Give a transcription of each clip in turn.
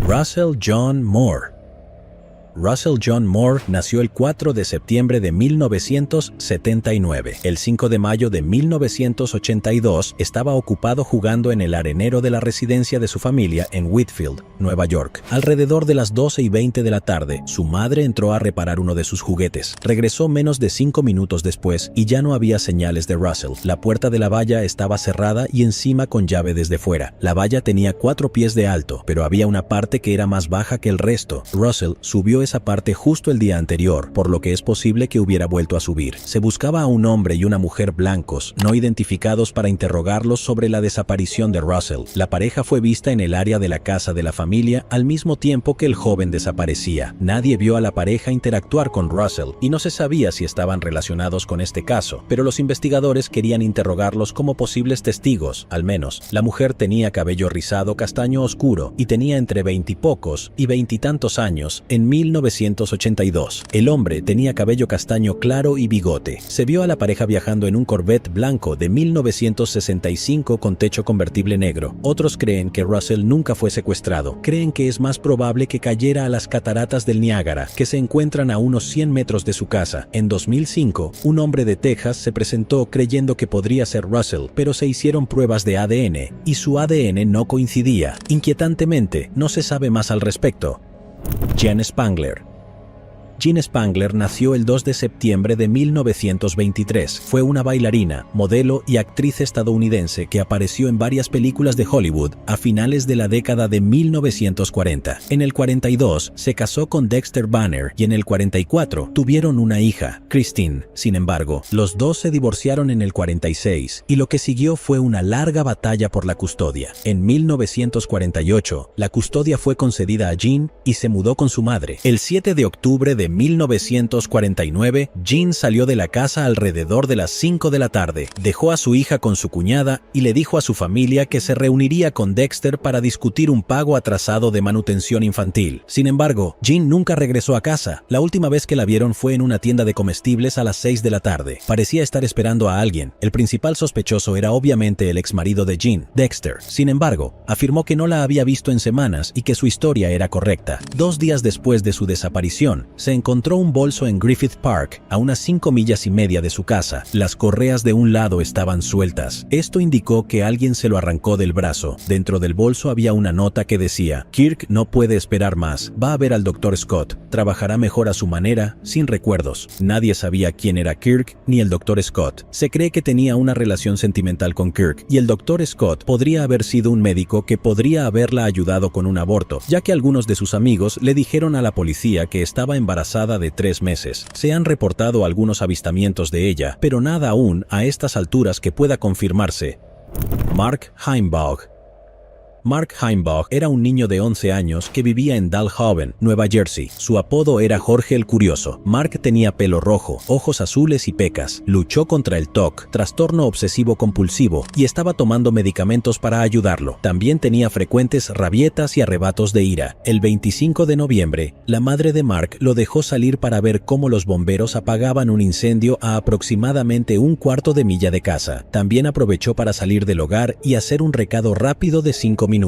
Russell John Moore. Russell John Moore nació el 4 de septiembre de 1979. El 5 de mayo de 1982 estaba ocupado jugando en el arenero de la residencia de su familia en Whitfield, Nueva York. Alrededor de las 12:20 de la tarde, su madre entró a reparar uno de sus juguetes. Regresó menos de 5 minutos después y ya no había señales de Russell. La puerta de la valla estaba cerrada y encima con llave desde fuera. La valla tenía 4 pies de alto, pero había una parte que era más baja que el resto. Russell subió esa parte justo el día anterior, por lo que es posible que hubiera vuelto a subir. Se buscaba a un hombre y una mujer blancos, no identificados, para interrogarlos sobre la desaparición de Russell. La pareja fue vista en el área de la casa de la familia al mismo tiempo que el joven desaparecía. Nadie vio a la pareja interactuar con Russell y no se sabía si estaban relacionados con este caso, pero los investigadores querían interrogarlos como posibles testigos, al menos. La mujer tenía cabello rizado castaño oscuro y tenía entre 20 y pocos y 20 y tantos años en 1982. El hombre tenía cabello castaño claro y bigote. Se vio a la pareja viajando en un Corvette blanco de 1965 con techo convertible negro. Otros creen que Russell nunca fue secuestrado. Creen que es más probable que cayera a las cataratas del Niágara, que se encuentran a unos 100 metros de su casa. En 2005, un hombre de Texas se presentó creyendo que podría ser Russell, pero se hicieron pruebas de ADN y su ADN no coincidía. Inquietantemente, no se sabe más al respecto. Jean Spangler. Jean Spangler nació el 2 de septiembre de 1923. Fue una bailarina, modelo y actriz estadounidense que apareció en varias películas de Hollywood a finales de la década de 1940. En el 42 se casó con Dexter Banner y en el 44 tuvieron una hija, Christine. Sin embargo, los dos se divorciaron en el 46 y lo que siguió fue una larga batalla por la custodia. En 1948, la custodia fue concedida a Jean y se mudó con su madre. El 7 de octubre de 1949, Jean salió de la casa alrededor de las 5 de la tarde, dejó a su hija con su cuñada y le dijo a su familia que se reuniría con Dexter para discutir un pago atrasado de manutención infantil. Sin embargo, Jean nunca regresó a casa. La última vez que la vieron fue en una tienda de comestibles a las 6 de la tarde. Parecía estar esperando a alguien. El principal sospechoso era obviamente el exmarido de Jean, Dexter. Sin embargo, afirmó que no la había visto en semanas y que su historia era correcta. 2 días después de su desaparición, se encontró un bolso en Griffith Park, a unas 5 millas y media de su casa. Las correas de un lado estaban sueltas. Esto indicó que alguien se lo arrancó del brazo. Dentro del bolso había una nota que decía: Kirk no puede esperar más. Va a ver al Dr. Scott. Trabajará mejor a su manera, sin recuerdos. Nadie sabía quién era Kirk ni el Dr. Scott. Se cree que tenía una relación sentimental con Kirk y el Dr. Scott podría haber sido un médico que podría haberla ayudado con un aborto, ya que algunos de sus amigos le dijeron a la policía que estaba embarazada de 3 meses. Se han reportado algunos avistamientos de ella, pero nada aún a estas alturas que pueda confirmarse. Mark Heimbaugh. Mark Heimbaugh era un niño de 11 años que vivía en Dalhoven, Nueva Jersey. Su apodo era Jorge el Curioso. Mark tenía pelo rojo, ojos azules y pecas. Luchó contra el TOC, trastorno obsesivo compulsivo, y estaba tomando medicamentos para ayudarlo. También tenía frecuentes rabietas y arrebatos de ira. El 25 de noviembre, la madre de Mark lo dejó salir para ver cómo los bomberos apagaban un incendio a aproximadamente un cuarto de milla de casa. También aprovechó para salir del hogar y hacer un recado rápido de 5 minutos.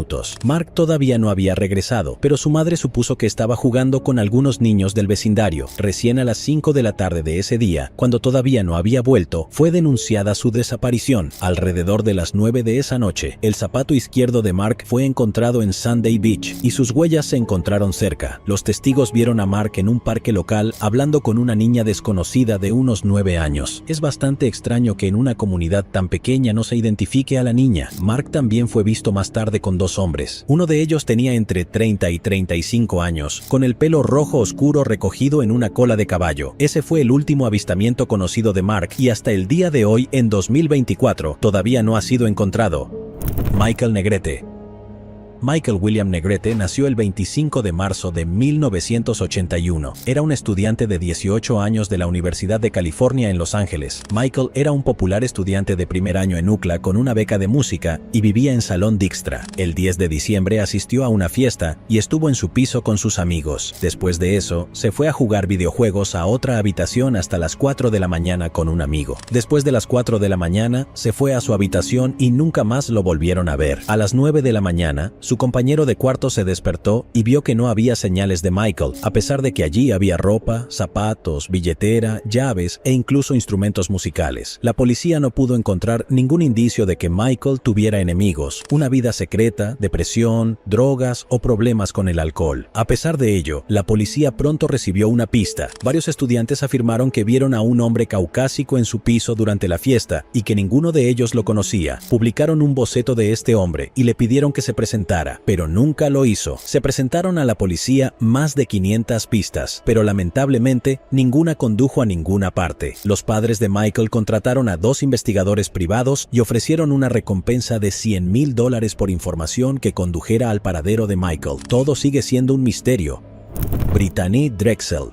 Mark todavía no había regresado, pero su madre supuso que estaba jugando con algunos niños del vecindario. Recién a las 5 de la tarde de ese día, cuando todavía no había vuelto, fue denunciada su desaparición. Alrededor de las 9 de esa noche, el zapato izquierdo de Mark fue encontrado en Sunday Beach y sus huellas se encontraron cerca. Los testigos vieron a Mark en un parque local hablando con una niña desconocida de unos 9 años. Es bastante extraño que en una comunidad tan pequeña no se identifique a la niña. Mark también fue visto más tarde con 2 hombres. Uno de ellos tenía entre 30 y 35 años, con el pelo rojo oscuro recogido en una cola de caballo. Ese fue el último avistamiento conocido de Mark y hasta el día de hoy, en 2024, todavía no ha sido encontrado. Michael Negrete. Michael William Negrete nació el 25 de marzo de 1981. Era un estudiante de 18 años de la Universidad de California en Los Ángeles. Michael era un popular estudiante de primer año en UCLA con una beca de música y vivía en Salón Dijkstra. El 10 de diciembre asistió a una fiesta y estuvo en su piso con sus amigos. Después de eso, se fue a jugar videojuegos a otra habitación hasta las 4 de la mañana con un amigo. Después de las 4 de la mañana, se fue a su habitación y nunca más lo volvieron a ver. A las 9 de la mañana, Su compañero de cuarto se despertó y vio que no había señales de Michael, a pesar de que allí había ropa, zapatos, billetera, llaves e incluso instrumentos musicales. La policía no pudo encontrar ningún indicio de que Michael tuviera enemigos, una vida secreta, depresión, drogas o problemas con el alcohol. A pesar de ello, la policía pronto recibió una pista. Varios estudiantes afirmaron que vieron a un hombre caucásico en su piso durante la fiesta y que ninguno de ellos lo conocía. Publicaron un boceto de este hombre y le pidieron que se presentara, pero nunca lo hizo. Se presentaron a la policía más de 500 pistas, pero lamentablemente ninguna condujo a ninguna parte. Los padres de Michael contrataron a 2 investigadores privados y ofrecieron una recompensa de $100,000 por información que condujera al paradero de Michael. Todo sigue siendo un misterio. Brittany Drexel.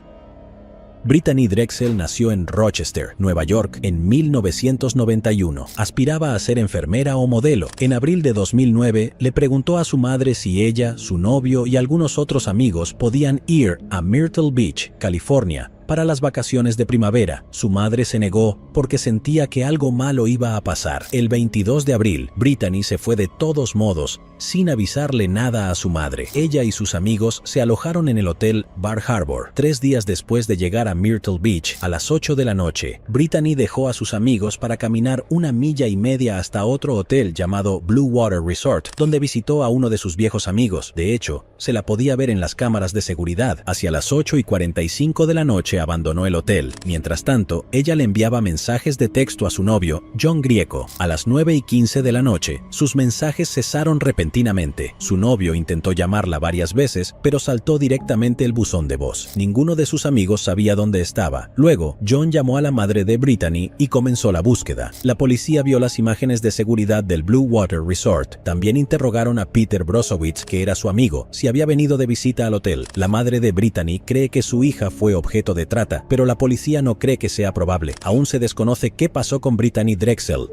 Brittany Drexel nació en Rochester, Nueva York, en 1991. Aspiraba a ser enfermera o modelo. En abril de 2009, le preguntó a su madre si ella, su novio y algunos otros amigos podían ir a Myrtle Beach, California, para las vacaciones de primavera. Su madre se negó porque sentía que algo malo iba a pasar. El 22 de abril, Brittany se fue de todos modos, sin avisarle nada a su madre. Ella y sus amigos se alojaron en el hotel Bar Harbor. 3 días después de llegar a Myrtle Beach, a las 8 de la noche, Brittany dejó a sus amigos para caminar 1,5 millas hasta otro hotel llamado Blue Water Resort, donde visitó a uno de sus viejos amigos. De hecho, se la podía ver en las cámaras de seguridad. Hacia las 8:45 de la noche abandonó el hotel. Mientras tanto, ella le enviaba mensajes de texto a su novio, John Grieco. A las 9:15 de la noche, sus mensajes cesaron repentinamente. Su novio intentó llamarla varias veces, pero saltó directamente el buzón de voz. Ninguno de sus amigos sabía dónde estaba. Luego, John llamó a la madre de Brittany y comenzó la búsqueda. La policía vio las imágenes de seguridad del Blue Water Resort. También interrogaron a Peter Brozowitz, que era su amigo, si había venido de visita al hotel. La madre de Brittany cree que su hija fue objeto de trata, pero la policía no cree que sea probable. Aún se desconoce qué pasó con Brittany Drexel.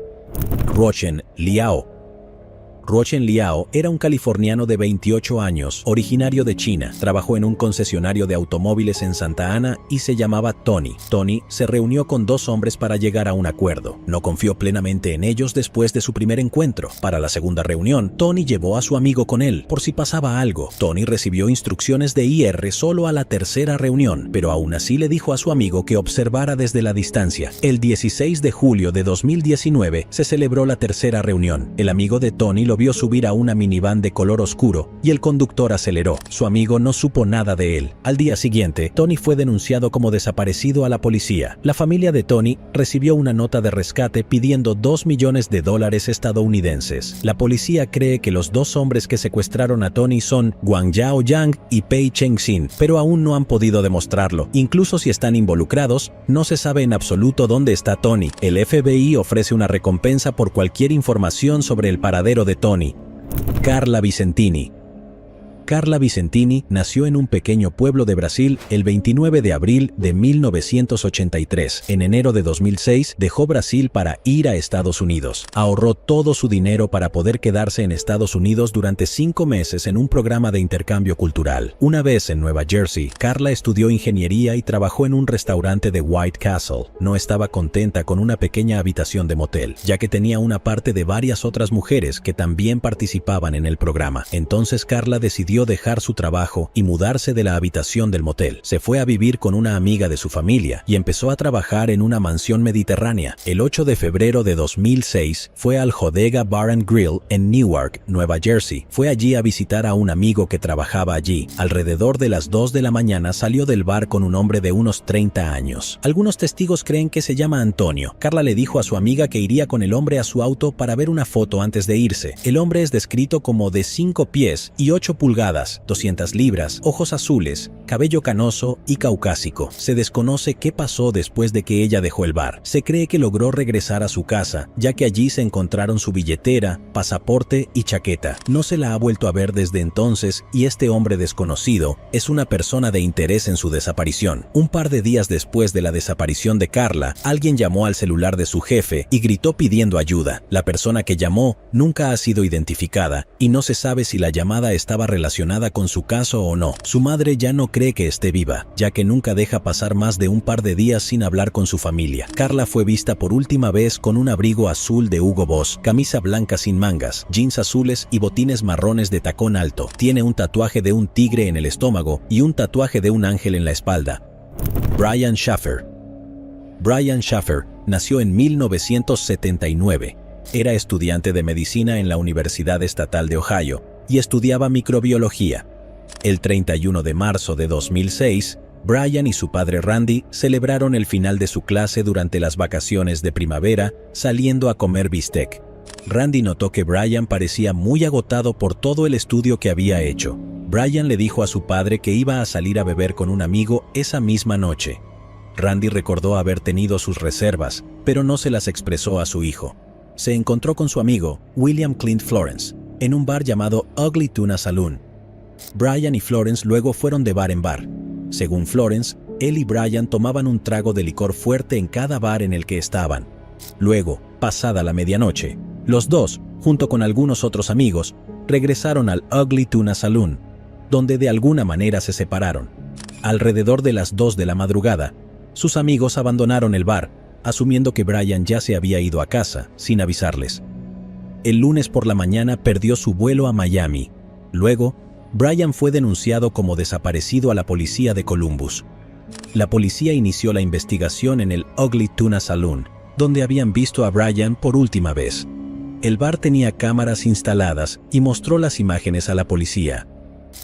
Ruochen Liao. Ruochen Liao era un californiano de 28 años, originario de China. Trabajó en un concesionario de automóviles en Santa Ana y se llamaba Tony. Tony se reunió con 2 hombres para llegar a un acuerdo. No confió plenamente en ellos después de su primer encuentro. Para la segunda reunión, Tony llevó a su amigo con él, por si pasaba algo. Tony recibió instrucciones de IR solo a la tercera reunión, pero aún así le dijo a su amigo que observara desde la distancia. El 16 de julio de 2019 se celebró la tercera reunión. El amigo de Tony lo vio subir a una minivan de color oscuro y el conductor aceleró. Su amigo no supo nada de él. Al día siguiente, Tony fue denunciado como desaparecido a la policía. La familia de Tony recibió una nota de rescate pidiendo $2 millones estadounidenses. La policía cree que los 2 hombres que secuestraron a Tony son Guangyao Yang y Pei Cheng-sin, pero aún no han podido demostrarlo. Incluso si están involucrados, no se sabe en absoluto dónde está Tony. El FBI ofrece una recompensa por cualquier información sobre el paradero de Tony. Carla Vicentini. Carla Vicentini nació en un pequeño pueblo de Brasil el 29 de abril de 1983. En enero de 2006 dejó Brasil para ir a Estados Unidos. Ahorró todo su dinero para poder quedarse en Estados Unidos durante 5 meses en un programa de intercambio cultural. Una vez en Nueva Jersey, Carla estudió ingeniería y trabajó en un restaurante de White Castle. No estaba contenta con una pequeña habitación de motel, ya que tenía una parte de varias otras mujeres que también participaban en el programa. Entonces Carla decidió dejar su trabajo y mudarse de la habitación del motel. Se fue a vivir con una amiga de su familia y empezó a trabajar en una mansión mediterránea. El 8 de febrero de 2006 fue al Jodega Bar and Grill en Newark, Nueva Jersey. Fue allí a visitar a un amigo que trabajaba allí. Alrededor de las 2 de la mañana salió del bar con un hombre de unos 30 años. Algunos testigos creen que se llama Antonio. Carla le dijo a su amiga que iría con el hombre a su auto para ver una foto antes de irse. El hombre es descrito como de 5 pies y 8 pulgadas, 200 libras, ojos azules, cabello canoso y caucásico. Se desconoce qué pasó después de que ella dejó el bar. Se cree que logró regresar a su casa, ya que allí se encontraron su billetera, pasaporte y chaqueta. No se la ha vuelto a ver desde entonces y este hombre desconocido es una persona de interés en su desaparición. Un par de días después de la desaparición de Carla, alguien llamó al celular de su jefe y gritó pidiendo ayuda. La persona que llamó nunca ha sido identificada y no se sabe si la llamada estaba relacionada relacionada con su caso o no. Su madre ya no cree que esté viva, ya que nunca deja pasar más de un par de días sin hablar con su familia. Carla fue vista por última vez con un abrigo azul de Hugo Boss, camisa blanca sin mangas, jeans azules y botines marrones de tacón alto. Tiene un tatuaje de un tigre en el estómago y un tatuaje de un ángel en la espalda. Brian Shaffer. Brian Shaffer nació en 1979. Era estudiante de medicina en la Universidad Estatal de Ohio y estudiaba microbiología. El 31 de marzo de 2006, Brian y su padre Randy celebraron el final de su clase durante las vacaciones de primavera saliendo a comer bistec. Randy notó que Brian parecía muy agotado por todo el estudio que había hecho. Brian le dijo a su padre que iba a salir a beber con un amigo esa misma noche. Randy recordó haber tenido sus reservas, pero no se las expresó a su hijo. Se encontró con su amigo, William Clint Florence, en un bar llamado Ugly Tuna Saloon. Brian y Florence luego fueron de bar en bar. Según Florence, él y Brian tomaban un trago de licor fuerte en cada bar en el que estaban. Luego, pasada la medianoche, los dos, junto con algunos otros amigos, regresaron al Ugly Tuna Saloon, donde de alguna manera se separaron. Alrededor de las 2 de la madrugada, sus amigos abandonaron el bar, asumiendo que Brian ya se había ido a casa, sin avisarles. El lunes por la mañana perdió su vuelo a Miami. Luego, Brian fue denunciado como desaparecido a la policía de Columbus. La policía inició la investigación en el Ugly Tuna Saloon, donde habían visto a Brian por última vez. El bar tenía cámaras instaladas y mostró las imágenes a la policía.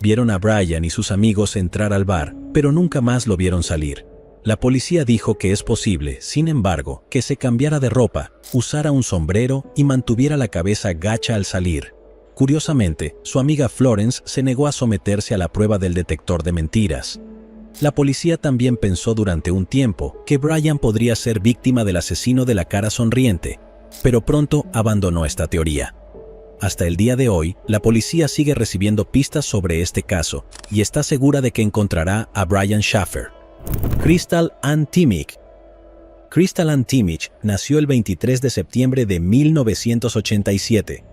Vieron a Brian y sus amigos entrar al bar, pero nunca más lo vieron salir. La policía dijo que es posible, sin embargo, que se cambiara de ropa, usara un sombrero y mantuviera la cabeza gacha al salir. Curiosamente, su amiga Florence se negó a someterse a la prueba del detector de mentiras. La policía también pensó durante un tiempo que Brian podría ser víctima del asesino de la cara sonriente, pero pronto abandonó esta teoría. Hasta el día de hoy, la policía sigue recibiendo pistas sobre este caso y está segura de que encontrará a Brian Shaffer. Crystal Ann Timmick. Crystal Ann Timmick nació el 23 de septiembre de 1987.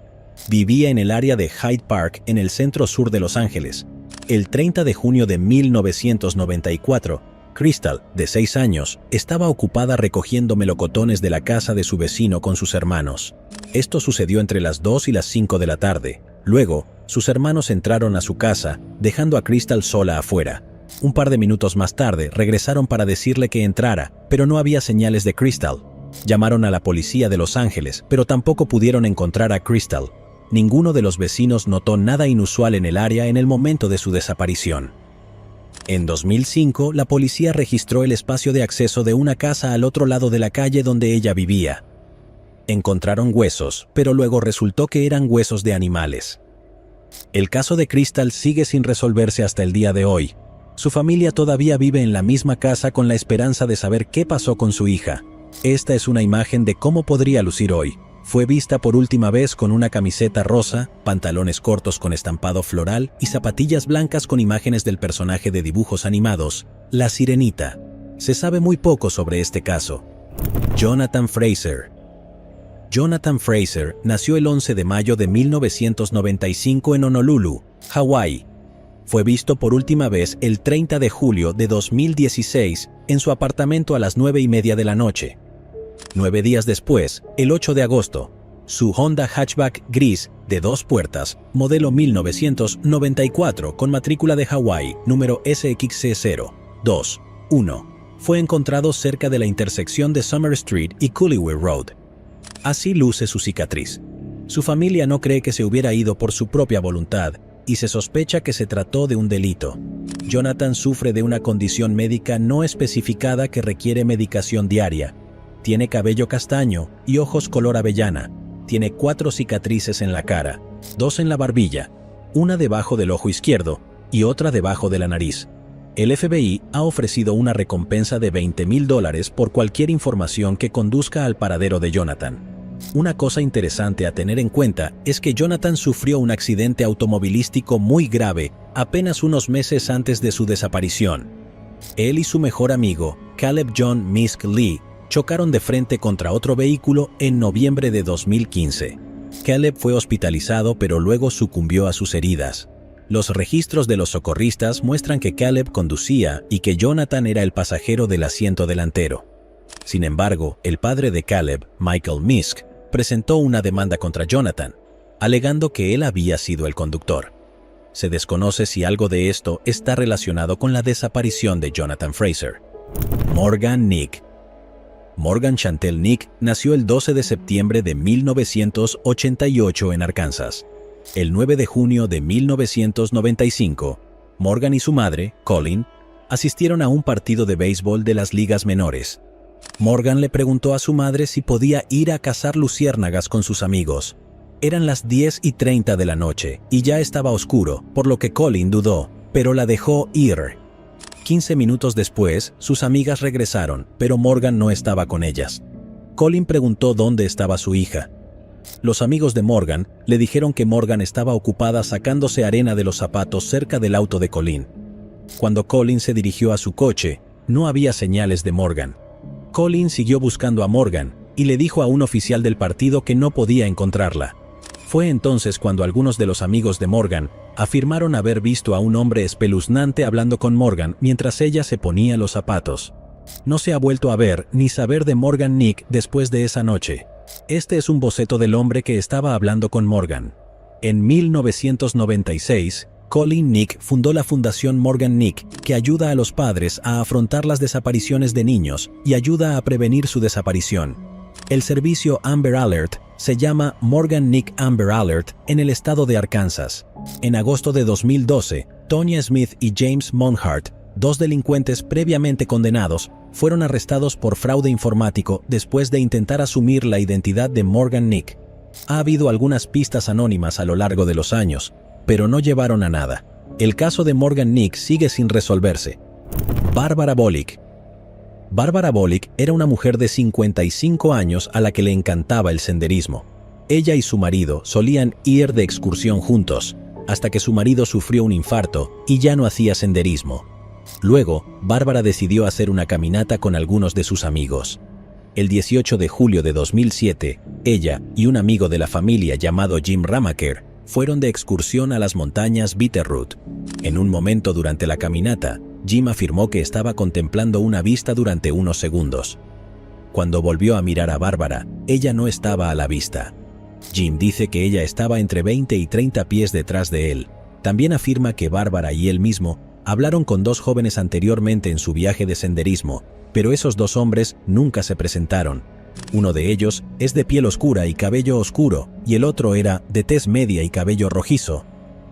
Vivía en el área de Hyde Park, en el centro sur de Los Ángeles. El 30 de junio de 1994, Crystal, de 6 años, estaba ocupada recogiendo melocotones de la casa de su vecino con sus hermanos. Esto sucedió entre las 2 y las 5 de la tarde. Luego, sus hermanos entraron a su casa, dejando a Crystal sola afuera. Un par de minutos más tarde, regresaron para decirle que entrara, pero no había señales de Crystal. Llamaron a la policía de Los Ángeles, pero tampoco pudieron encontrar a Crystal. Ninguno de los vecinos notó nada inusual en el área en el momento de su desaparición. En 2005, la policía registró el espacio de acceso de una casa al otro lado de la calle donde ella vivía. Encontraron huesos, pero luego resultó que eran huesos de animales. El caso de Crystal sigue sin resolverse hasta el día de hoy. Su familia todavía vive en la misma casa con la esperanza de saber qué pasó con su hija. Esta es una imagen de cómo podría lucir hoy. Fue vista por última vez con una camiseta rosa, pantalones cortos con estampado floral y zapatillas blancas con imágenes del personaje de dibujos animados, La Sirenita. Se sabe muy poco sobre este caso. Jonathan Fraser. Jonathan Fraser nació el 11 de mayo de 1995 en Honolulu, Hawái. Fue visto por última vez el 30 de julio de 2016 en su apartamento a las 9:30 de la noche. 9 días después, el 8 de agosto, su Honda Hatchback gris de 2 puertas, modelo 1994 con matrícula de Hawái, número SXC021, fue encontrado cerca de la intersección de Summer Street y Culliway Road. Así luce su cicatriz. Su familia no cree que se hubiera ido por su propia voluntad y se sospecha que se trató de un delito. Jonathan sufre de una condición médica no especificada que requiere medicación diaria. Tiene cabello castaño y ojos color avellana. Tiene 4 cicatrices en la cara, 2 en la barbilla, una debajo del ojo izquierdo y otra debajo de la nariz. El FBI ha ofrecido una recompensa de $20,000 por cualquier información que conduzca al paradero de Jonathan. Una cosa interesante a tener en cuenta es que Jonathan sufrió un accidente automovilístico muy grave apenas unos meses antes de su desaparición. Él y su mejor amigo, Caleb John Misk Lee, chocaron de frente contra otro vehículo en noviembre de 2015. Caleb fue hospitalizado pero luego sucumbió a sus heridas. Los registros de los socorristas muestran que Caleb conducía y que Jonathan era el pasajero del asiento delantero. Sin embargo, el padre de Caleb, Michael Misk, presentó una demanda contra Jonathan, alegando que él había sido el conductor. Se desconoce si algo de esto está relacionado con la desaparición de Jonathan Fraser. Morgan Nick. Morgan Chantel Nick nació el 12 de septiembre de 1988 en Arkansas. El 9 de junio de 1995, Morgan y su madre, Colin, asistieron a un partido de béisbol de las ligas menores. Morgan le preguntó a su madre si podía ir a cazar luciérnagas con sus amigos. Eran las 10:30 de la noche y ya estaba oscuro, por lo que Colin dudó, pero la dejó ir. 15 minutos después, sus amigas regresaron, pero Morgan no estaba con ellas. Colin preguntó dónde estaba su hija. Los amigos de Morgan le dijeron que Morgan estaba ocupada sacándose arena de los zapatos cerca del auto de Colin. Cuando Colin se dirigió a su coche, no había señales de Morgan. Colin siguió buscando a Morgan y le dijo a un oficial del partido que no podía encontrarla. Fue entonces cuando algunos de los amigos de Morgan afirmaron haber visto a un hombre espeluznante hablando con Morgan mientras ella se ponía los zapatos. No se ha vuelto a ver ni saber de Morgan Nick después de esa noche. Este es un boceto del hombre que estaba hablando con Morgan. En 1996, Colin Nick fundó la Fundación Morgan Nick, que ayuda a los padres a afrontar las desapariciones de niños y ayuda a prevenir su desaparición. El servicio Amber Alert se llama Morgan Nick Amber Alert en el estado de Arkansas. En agosto de 2012, Tonya Smith y James Monhart, dos delincuentes previamente condenados, fueron arrestados por fraude informático después de intentar asumir la identidad de Morgan Nick. Ha habido algunas pistas anónimas a lo largo de los años, pero no llevaron a nada. El caso de Morgan Nick sigue sin resolverse. Barbara Bolick. Barbara Bolick era una mujer de 55 años a la que le encantaba el senderismo. Ella y su marido solían ir de excursión juntos, hasta que su marido sufrió un infarto y ya no hacía senderismo. Luego, Bárbara decidió hacer una caminata con algunos de sus amigos. El 18 de julio de 2007, ella y un amigo de la familia llamado Jim Ramaker fueron de excursión a las montañas Bitterroot. En un momento durante la caminata, Jim afirmó que estaba contemplando una vista durante unos segundos. Cuando volvió a mirar a Bárbara, ella no estaba a la vista. Jim dice que ella estaba entre 20 y 30 pies detrás de él. También afirma que Bárbara y él mismo hablaron con dos jóvenes anteriormente en su viaje de senderismo, pero esos dos hombres nunca se presentaron. Uno de ellos es de piel oscura y cabello oscuro, y el otro era de tez media y cabello rojizo.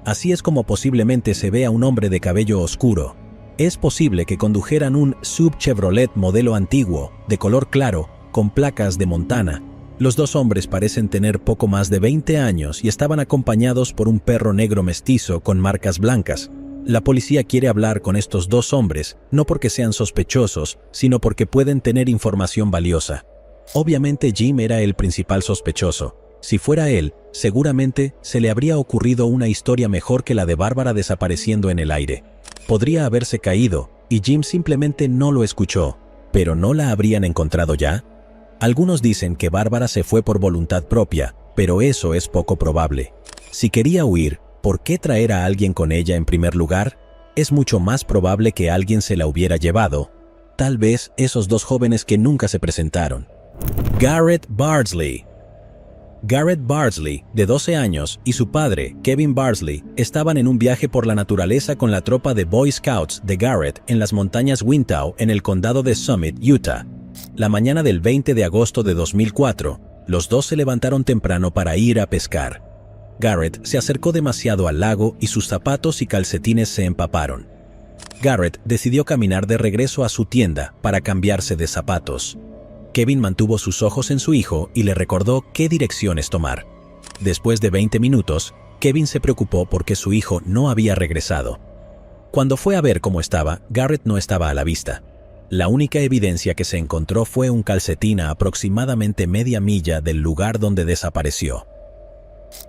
Así es como posiblemente se ve a un hombre de cabello oscuro. Es posible que condujeran un SUV Chevrolet modelo antiguo, de color claro, con placas de Montana. Los dos hombres parecen tener poco más de 20 años y estaban acompañados por un perro negro mestizo con marcas blancas. La policía quiere hablar con estos dos hombres, no porque sean sospechosos, sino porque pueden tener información valiosa. Obviamente Jim era el principal sospechoso. Si fuera él, seguramente se le habría ocurrido una historia mejor que la de Bárbara desapareciendo en el aire. Podría haberse caído, y Jim simplemente no lo escuchó, pero ¿no la habrían encontrado ya? Algunos dicen que Bárbara se fue por voluntad propia, pero eso es poco probable. Si quería huir, ¿por qué traer a alguien con ella en primer lugar? Es mucho más probable que alguien se la hubiera llevado. Tal vez esos dos jóvenes que nunca se presentaron. Garrett Bardsley. Garrett Bardsley, de 12 años, y su padre, Kevin Bardsley, estaban en un viaje por la naturaleza con la tropa de Boy Scouts de Garrett en las montañas Wintow en el condado de Summit, Utah. La mañana del 20 de agosto de 2004, los dos se levantaron temprano para ir a pescar. Garrett se acercó demasiado al lago y sus zapatos y calcetines se empaparon. Garrett decidió caminar de regreso a su tienda para cambiarse de zapatos. Kevin mantuvo sus ojos en su hijo y le recordó qué direcciones tomar. Después de 20 minutos, Kevin se preocupó porque su hijo no había regresado. Cuando fue a ver cómo estaba, Garrett no estaba a la vista. La única evidencia que se encontró fue un calcetín a aproximadamente media milla del lugar donde desapareció.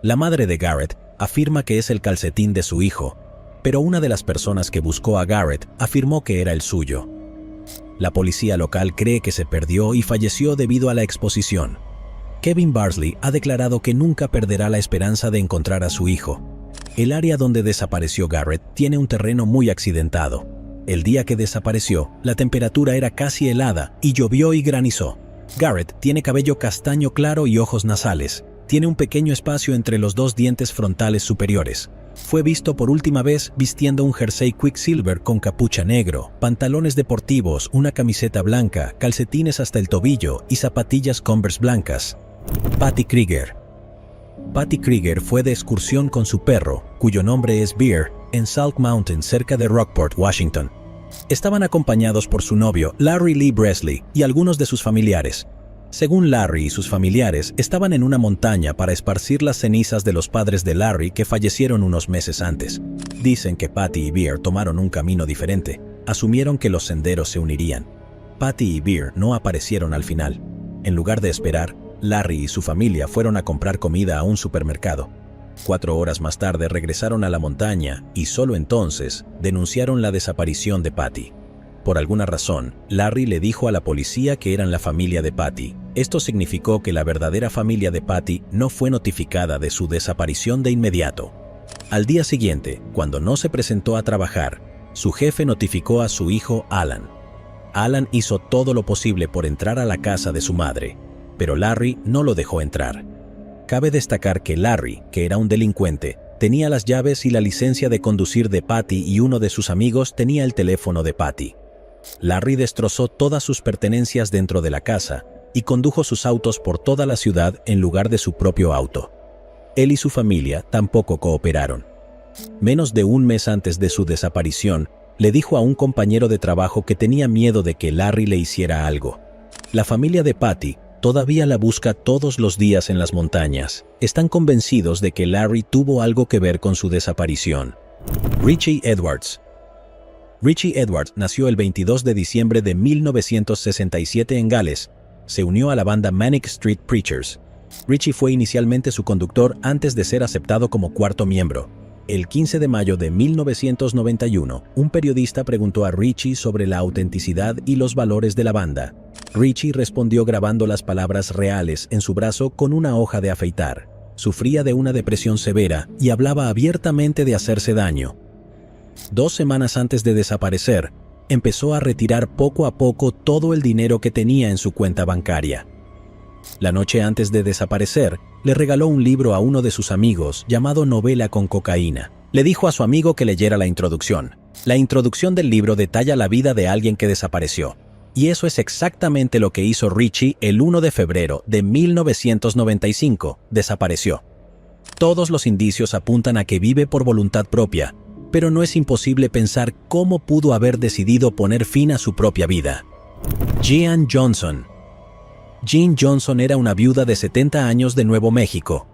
La madre de Garrett afirma que es el calcetín de su hijo, pero una de las personas que buscó a Garrett afirmó que era el suyo. La policía local cree que se perdió y falleció debido a la exposición. Kevin Bardsley ha declarado que nunca perderá la esperanza de encontrar a su hijo. El área donde desapareció Garrett tiene un terreno muy accidentado. El día que desapareció, la temperatura era casi helada y llovió y granizó. Garrett tiene cabello castaño claro y ojos nasales. Tiene un pequeño espacio entre los dos dientes frontales superiores. Fue visto por última vez vistiendo un jersey Quicksilver con capucha negro, pantalones deportivos, una camiseta blanca, calcetines hasta el tobillo y zapatillas Converse blancas. Patty Krieger. Patty Krieger fue de excursión con su perro, cuyo nombre es Bear, en Salt Mountain cerca de Rockport, Washington. Estaban acompañados por su novio, Larry Lee Bresley, y algunos de sus familiares. Según Larry y sus familiares, estaban en una montaña para esparcir las cenizas de los padres de Larry que fallecieron unos meses antes. Dicen que Patty y Bear tomaron un camino diferente. Asumieron que los senderos se unirían. Patty y Bear no aparecieron al final. En lugar de esperar, Larry y su familia fueron a comprar comida a un supermercado. 4 horas más tarde regresaron a la montaña y solo entonces denunciaron la desaparición de Patty. Por alguna razón, Larry le dijo a la policía que eran la familia de Patty. Esto significó que la verdadera familia de Patty no fue notificada de su desaparición de inmediato. Al día siguiente, cuando no se presentó a trabajar, su jefe notificó a su hijo Alan. Alan hizo todo lo posible por entrar a la casa de su madre, pero Larry no lo dejó entrar. Cabe destacar que Larry, que era un delincuente, tenía las llaves y la licencia de conducir de Patty y uno de sus amigos tenía el teléfono de Patty. Larry destrozó todas sus pertenencias dentro de la casa y condujo sus autos por toda la ciudad en lugar de su propio auto. Él y su familia tampoco cooperaron. Menos de un mes antes de su desaparición, le dijo a un compañero de trabajo que tenía miedo de que Larry le hiciera algo. La familia de Patty todavía la busca todos los días en las montañas. Están convencidos de que Larry tuvo algo que ver con su desaparición. Richie Edwards. Richie Edwards nació el 22 de diciembre de 1967 en Gales. Se unió a la banda Manic Street Preachers. Richie fue inicialmente su conductor antes de ser aceptado como cuarto miembro. El 15 de mayo de 1991, un periodista preguntó a Richie sobre la autenticidad y los valores de la banda. Richie respondió grabando las palabras reales en su brazo con una hoja de afeitar. Sufría de una depresión severa y hablaba abiertamente de hacerse daño. 2 semanas antes de desaparecer, empezó a retirar poco a poco todo el dinero que tenía en su cuenta bancaria. La noche antes de desaparecer, le regaló un libro a uno de sus amigos llamado Novela con cocaína. Le dijo a su amigo que leyera la introducción. La introducción del libro detalla la vida de alguien que desapareció. Y eso es exactamente lo que hizo Richie el 1 de febrero de 1995. Desapareció. Todos los indicios apuntan a que vive por voluntad propia, pero no es imposible pensar cómo pudo haber decidido poner fin a su propia vida. Jean Johnson. Jean Johnson era una viuda de 70 años de Nuevo México.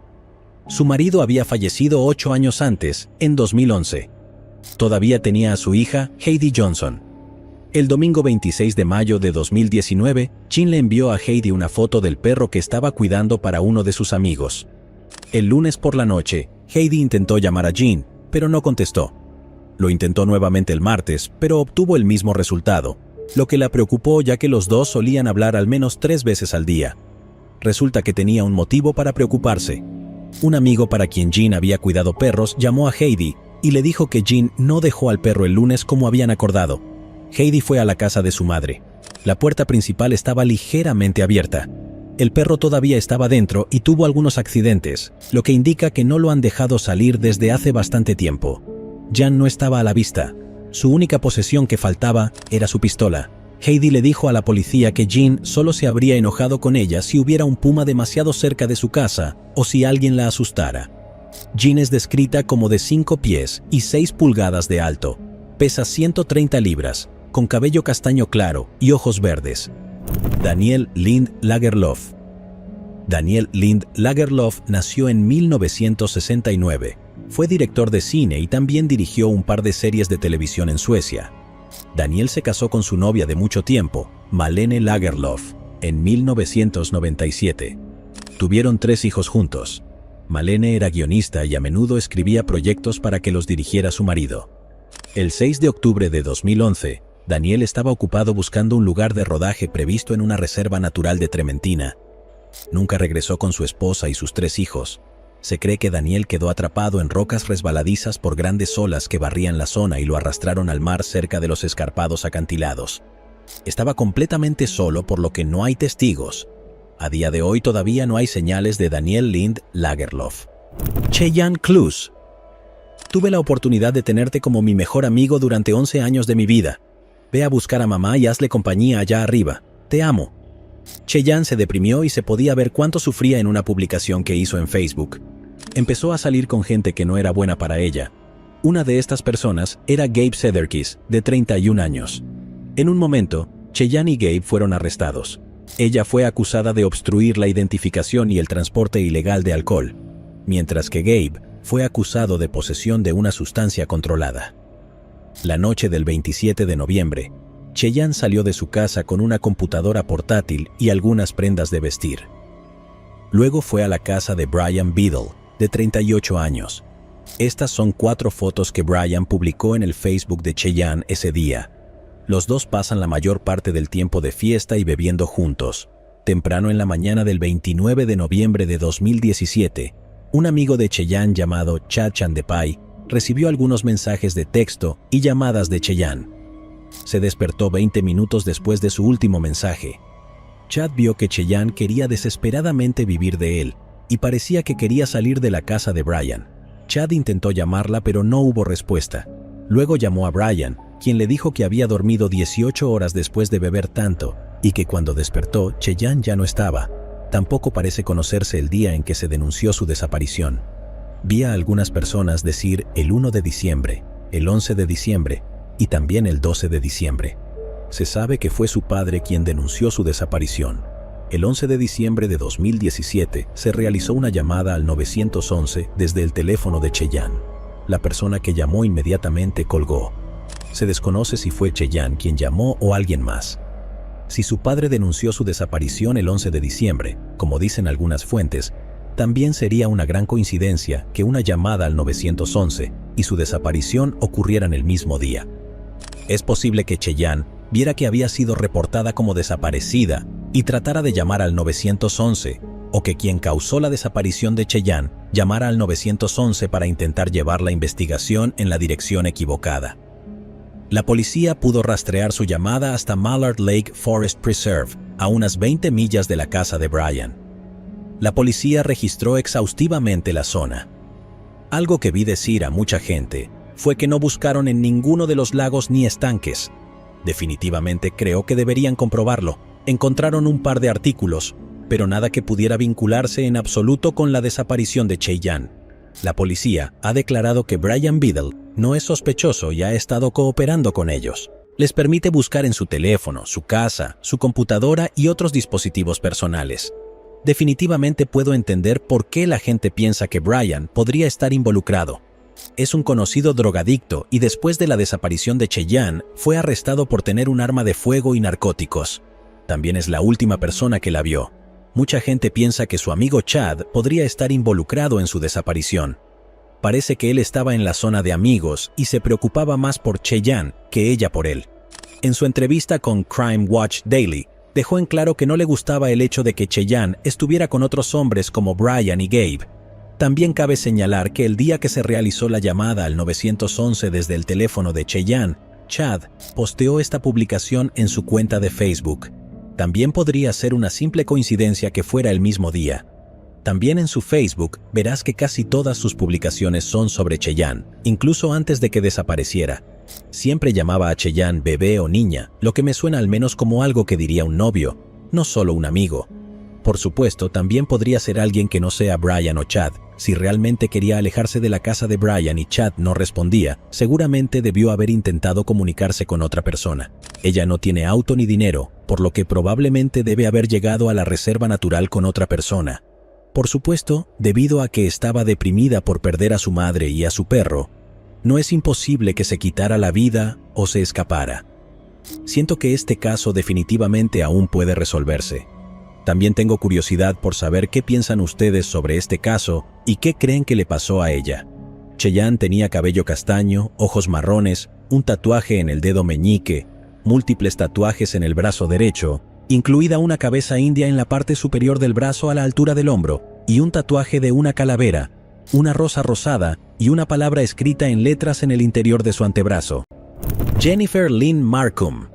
Su marido había fallecido 8 años antes, en 2011. Todavía tenía a su hija, Heidi Johnson. El domingo 26 de mayo de 2019, Jean le envió a Heidi una foto del perro que estaba cuidando para uno de sus amigos. El lunes por la noche, Heidi intentó llamar a Jean, pero no contestó. Lo intentó nuevamente el martes, pero obtuvo el mismo resultado, lo que la preocupó ya que los dos solían hablar al menos 3 veces al día. Resulta que tenía un motivo para preocuparse. Un amigo para quien Jean había cuidado perros llamó a Heidi y le dijo que Jean no dejó al perro el lunes como habían acordado. Heidi fue a la casa de su madre. La puerta principal estaba ligeramente abierta. El perro todavía estaba dentro y tuvo algunos accidentes, lo que indica que no lo han dejado salir desde hace bastante tiempo. Jean no estaba a la vista. Su única posesión que faltaba era su pistola. Heidi le dijo a la policía que Jean solo se habría enojado con ella si hubiera un puma demasiado cerca de su casa o si alguien la asustara. Jean es descrita como de 5 pies y 6 pulgadas de alto. Pesa 130 libras, con cabello castaño claro y ojos verdes. Daniel Lind Lagerlöf. Daniel Lind Lagerlöf nació en 1969. Fue director de cine y también dirigió un par de series de televisión en Suecia. Daniel se casó con su novia de mucho tiempo, Malene Lagerlöf, en 1997. Tuvieron 3 hijos juntos. Malene era guionista y a menudo escribía proyectos para que los dirigiera su marido. El 6 de octubre de 2011, Daniel estaba ocupado buscando un lugar de rodaje previsto en una reserva natural de Trementina. Nunca regresó con su esposa y sus 3 hijos. Se cree que Daniel quedó atrapado en rocas resbaladizas por grandes olas que barrían la zona y lo arrastraron al mar cerca de los escarpados acantilados. Estaba completamente solo, por lo que no hay testigos. A día de hoy todavía no hay señales de Daniel Lind Lagerlöf. Cheyenne Clues. Tuve la oportunidad de tenerte como mi mejor amigo durante 11 años de mi vida. Ve a buscar a mamá y hazle compañía allá arriba. Te amo. Cheyenne se deprimió y se podía ver cuánto sufría en una publicación que hizo en Facebook. Empezó a salir con gente que no era buena para ella. Una de estas personas era Gabe Sederkis, de 31 años. En un momento, Cheyenne y Gabe fueron arrestados. Ella fue acusada de obstruir la identificación y el transporte ilegal de alcohol, mientras que Gabe fue acusado de posesión de una sustancia controlada. La noche del 27 de noviembre, Cheyenne salió de su casa con una computadora portátil y algunas prendas de vestir. Luego fue a la casa de Brian Biddle, de 38 años. Estas son 4 fotos que Brian publicó en el Facebook de Cheyenne ese día. Los dos pasan la mayor parte del tiempo de fiesta y bebiendo juntos. Temprano en la mañana del 29 de noviembre de 2017, un amigo de Cheyenne llamado Chad Chandepay recibió algunos mensajes de texto y llamadas de Cheyenne. Se despertó 20 minutos después de su último mensaje. Chad vio que Cheyenne quería desesperadamente vivir de él y parecía que quería salir de la casa de Brian. Chad intentó llamarla, pero no hubo respuesta. Luego llamó a Brian, quien le dijo que había dormido 18 horas después de beber tanto y que cuando despertó, Cheyenne ya no estaba. Tampoco parece conocerse el día en que se denunció su desaparición. Vi a algunas personas decir el 1 de diciembre, el 11 de diciembre y también el 12 de diciembre. Se sabe que fue su padre quien denunció su desaparición. El 11 de diciembre de 2017 se realizó una llamada al 911 desde el teléfono de Cheyenne. La persona que llamó inmediatamente colgó. Se desconoce si fue Cheyenne quien llamó o alguien más. Si su padre denunció su desaparición el 11 de diciembre, como dicen algunas fuentes, también sería una gran coincidencia que una llamada al 911 y su desaparición ocurrieran el mismo día. Es posible que Cheyenne viera que había sido reportada como desaparecida y tratara de llamar al 911, o que quien causó la desaparición de Cheyenne llamara al 911 para intentar llevar la investigación en la dirección equivocada. La policía pudo rastrear su llamada hasta Mallard Lake Forest Preserve, a unas 20 millas de la casa de Brian. La policía registró exhaustivamente la zona. Algo que vi decir a mucha gente fue que no buscaron en ninguno de los lagos ni estanques. Definitivamente creo que deberían comprobarlo. Encontraron un par de artículos, pero nada que pudiera vincularse en absoluto con la desaparición de Cheyenne. La policía ha declarado que Brian Biddle no es sospechoso y ha estado cooperando con ellos. Les permite buscar en su teléfono, su casa, su computadora y otros dispositivos personales. Definitivamente puedo entender por qué la gente piensa que Brian podría estar involucrado. Es un conocido drogadicto y después de la desaparición de Cheyenne fue arrestado por tener un arma de fuego y narcóticos. También es la última persona que la vio. Mucha gente piensa que su amigo Chad podría estar involucrado en su desaparición. Parece que él estaba en la zona de amigos y se preocupaba más por Cheyenne que ella por él. En su entrevista con Crime Watch Daily, dejó en claro que no le gustaba el hecho de que Cheyenne estuviera con otros hombres como Brian y Gabe. También cabe señalar que el día que se realizó la llamada al 911 desde el teléfono de Cheyenne, Chad posteó esta publicación en su cuenta de Facebook. También podría ser una simple coincidencia que fuera el mismo día. También en su Facebook verás que casi todas sus publicaciones son sobre Cheyenne, incluso antes de que desapareciera. Siempre llamaba a Cheyenne bebé o niña, lo que me suena al menos como algo que diría un novio, no solo un amigo. Por supuesto, también podría ser alguien que no sea Brian o Chad. Si realmente quería alejarse de la casa de Brian y Chad no respondía, seguramente debió haber intentado comunicarse con otra persona. Ella no tiene auto ni dinero, por lo que probablemente debe haber llegado a la reserva natural con otra persona. Por supuesto, debido a que estaba deprimida por perder a su madre y a su perro, no es imposible que se quitara la vida o se escapara. Siento que este caso definitivamente aún puede resolverse. También tengo curiosidad por saber qué piensan ustedes sobre este caso y qué creen que le pasó a ella. Cheyenne tenía cabello castaño, ojos marrones, un tatuaje en el dedo meñique, múltiples tatuajes en el brazo derecho, incluida una cabeza india en la parte superior del brazo a la altura del hombro. y un tatuaje de una calavera, una rosa rosada y una palabra escrita en letras en el interior de su antebrazo. Jennifer Lynn Marcum.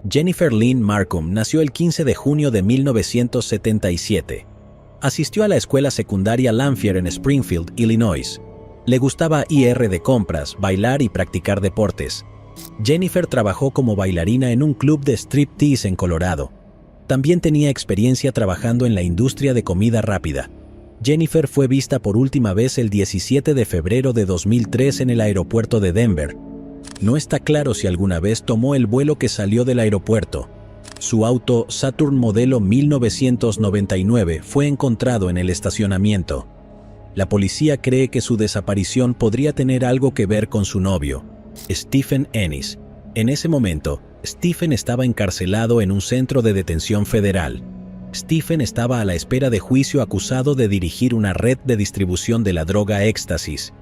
Jennifer Lynn Marcum nació el 15 de junio de 1977. Asistió a la escuela secundaria Lamphere en Springfield, Illinois. Le gustaba ir de compras, bailar y practicar deportes. Jennifer trabajó como bailarina en un club de striptease en Colorado. También tenía experiencia trabajando en la industria de comida rápida. Jennifer fue vista por última vez el 17 de febrero de 2003 en el aeropuerto de Denver. No está claro si alguna vez tomó el vuelo que salió del aeropuerto. Su auto Saturn modelo 1999 fue encontrado en el estacionamiento. La policía cree que su desaparición podría tener algo que ver con su novio, Stephen Ennis. En ese momento, Stephen estaba encarcelado en un centro de detención federal. Stephen estaba a la espera de juicio acusado de dirigir una red de distribución de la droga éxtasis.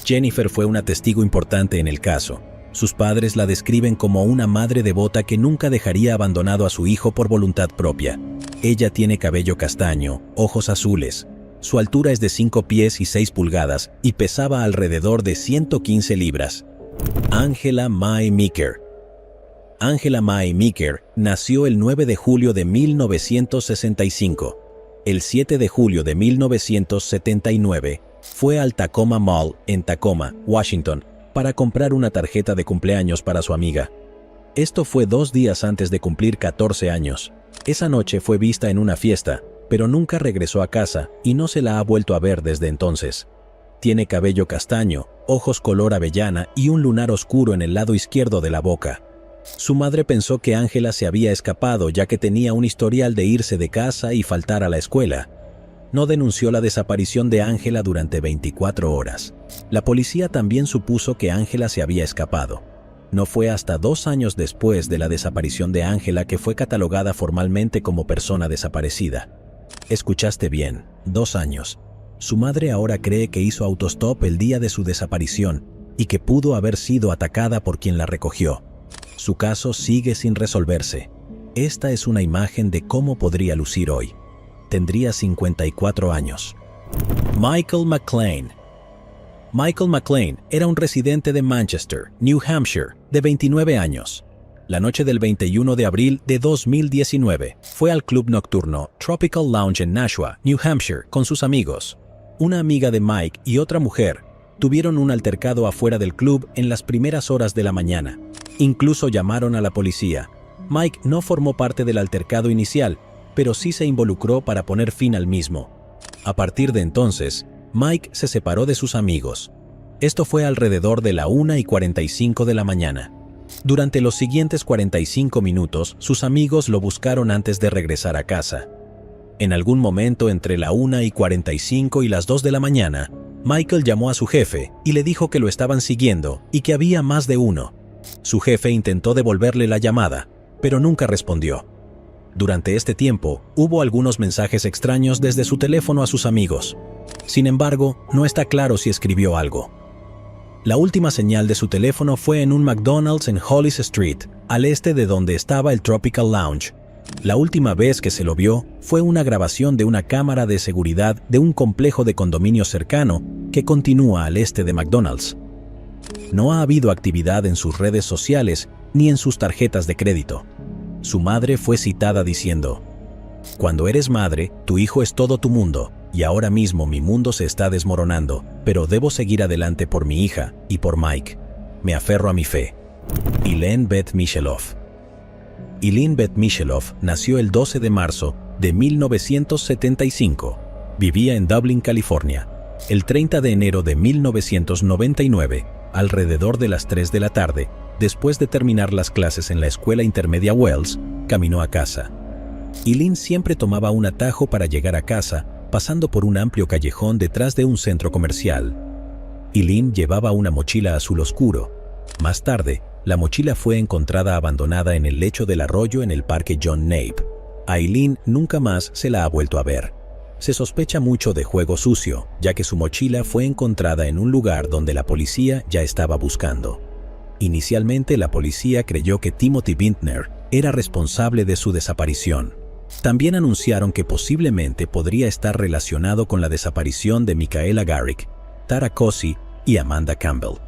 Jennifer fue una testigo importante en el caso. Sus padres la describen como una madre devota que nunca dejaría abandonado a su hijo por voluntad propia. Ella tiene cabello castaño, ojos azules. Su altura es de 5 pies y 6 pulgadas y pesaba alrededor de 115 libras. Angela Mae Meeker. Angela Mae Meeker nació el 9 de julio de 1965. El 7 de julio de 1979 fue al Tacoma Mall en Tacoma, Washington, para comprar una tarjeta de cumpleaños para su amiga. Esto fue 2 días antes de cumplir 14 años. Esa noche fue vista en una fiesta, pero nunca regresó a casa y no se la ha vuelto a ver desde entonces. Tiene cabello castaño, ojos color avellana y un lunar oscuro en el lado izquierdo de la boca. Su madre pensó que Angela se había escapado ya que tenía un historial de irse de casa y faltar a la escuela. No denunció la desaparición de Angela durante 24 horas. La policía también supuso que Angela se había escapado. No fue hasta 2 años después de la desaparición de Angela que fue catalogada formalmente como persona desaparecida. Escuchaste bien, 2 años. Su madre ahora cree que hizo autostop el día de su desaparición y que pudo haber sido atacada por quien la recogió. Su caso sigue sin resolverse. Esta es una imagen de cómo podría lucir hoy. Tendría 54 años. Michael McLean. Michael McLean era un residente de Manchester, New Hampshire, de 29 años. La noche del 21 de abril de 2019, fue al club nocturno Tropical Lounge en Nashua, New Hampshire, con sus amigos. Una amiga de Mike y otra mujer tuvieron un altercado afuera del club en las primeras horas de la mañana. Incluso llamaron a la policía. Mike no formó parte del altercado inicial, pero sí se involucró para poner fin al mismo. A partir de entonces, Mike se separó de sus amigos. Esto fue alrededor de la 1:45 de la mañana. Durante los siguientes 45 minutos, sus amigos lo buscaron antes de regresar a casa. En algún momento entre la 1:45 y las 2 de la mañana, Michael llamó a su jefe y le dijo que lo estaban siguiendo y que había más de uno. Su jefe intentó devolverle la llamada, pero nunca respondió. Durante este tiempo, hubo algunos mensajes extraños desde su teléfono a sus amigos. Sin embargo, no está claro si escribió algo. La última señal de su teléfono fue en un McDonald's en Hollis Street, al este de donde estaba el Tropical Lounge. La última vez que se lo vio fue una grabación de una cámara de seguridad de un complejo de condominios cercano que continúa al este de McDonald's. No ha habido actividad en sus redes sociales ni en sus tarjetas de crédito. Su madre fue citada diciendo: "Cuando eres madre, tu hijo es todo tu mundo, y ahora mismo mi mundo se está desmoronando, pero debo seguir adelante por mi hija y por Mike. Me aferro a mi fe". Eileen Beth Micheloff. Eileen Beth Micheloff nació el 12 de marzo de 1975. Vivía en Dublin, California. El 30 de enero de 1999, alrededor de las 3 de la tarde, después de terminar las clases en la escuela intermedia Wells, caminó a casa. Eileen siempre tomaba un atajo para llegar a casa, pasando por un amplio callejón detrás de un centro comercial. Eileen llevaba una mochila azul oscuro. Más tarde, la mochila fue encontrada abandonada en el lecho del arroyo en el parque John Knapp. A Eileen nunca más se la ha vuelto a ver. Se sospecha mucho de juego sucio, ya que su mochila fue encontrada en un lugar donde la policía ya estaba buscando. Inicialmente, la policía creyó que Timothy Vintner era responsable de su desaparición. También anunciaron que posiblemente podría estar relacionado con la desaparición de Michaela Garrick, Tara Cossey y Amanda Campbell.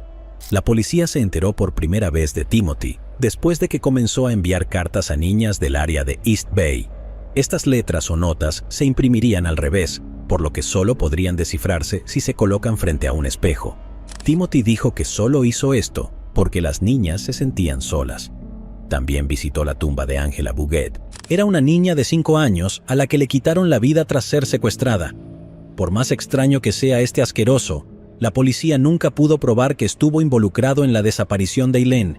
La policía se enteró por primera vez de Timothy después de que comenzó a enviar cartas a niñas del área de East Bay. Estas letras o notas se imprimirían al revés, por lo que solo podrían descifrarse si se colocan frente a un espejo. Timothy dijo que solo hizo esto porque las niñas se sentían solas. También visitó la tumba de Angela Bouguet. Era una niña de 5 años a la que le quitaron la vida tras ser secuestrada. Por más extraño que sea este asqueroso, la policía nunca pudo probar que estuvo involucrado en la desaparición de Eileen.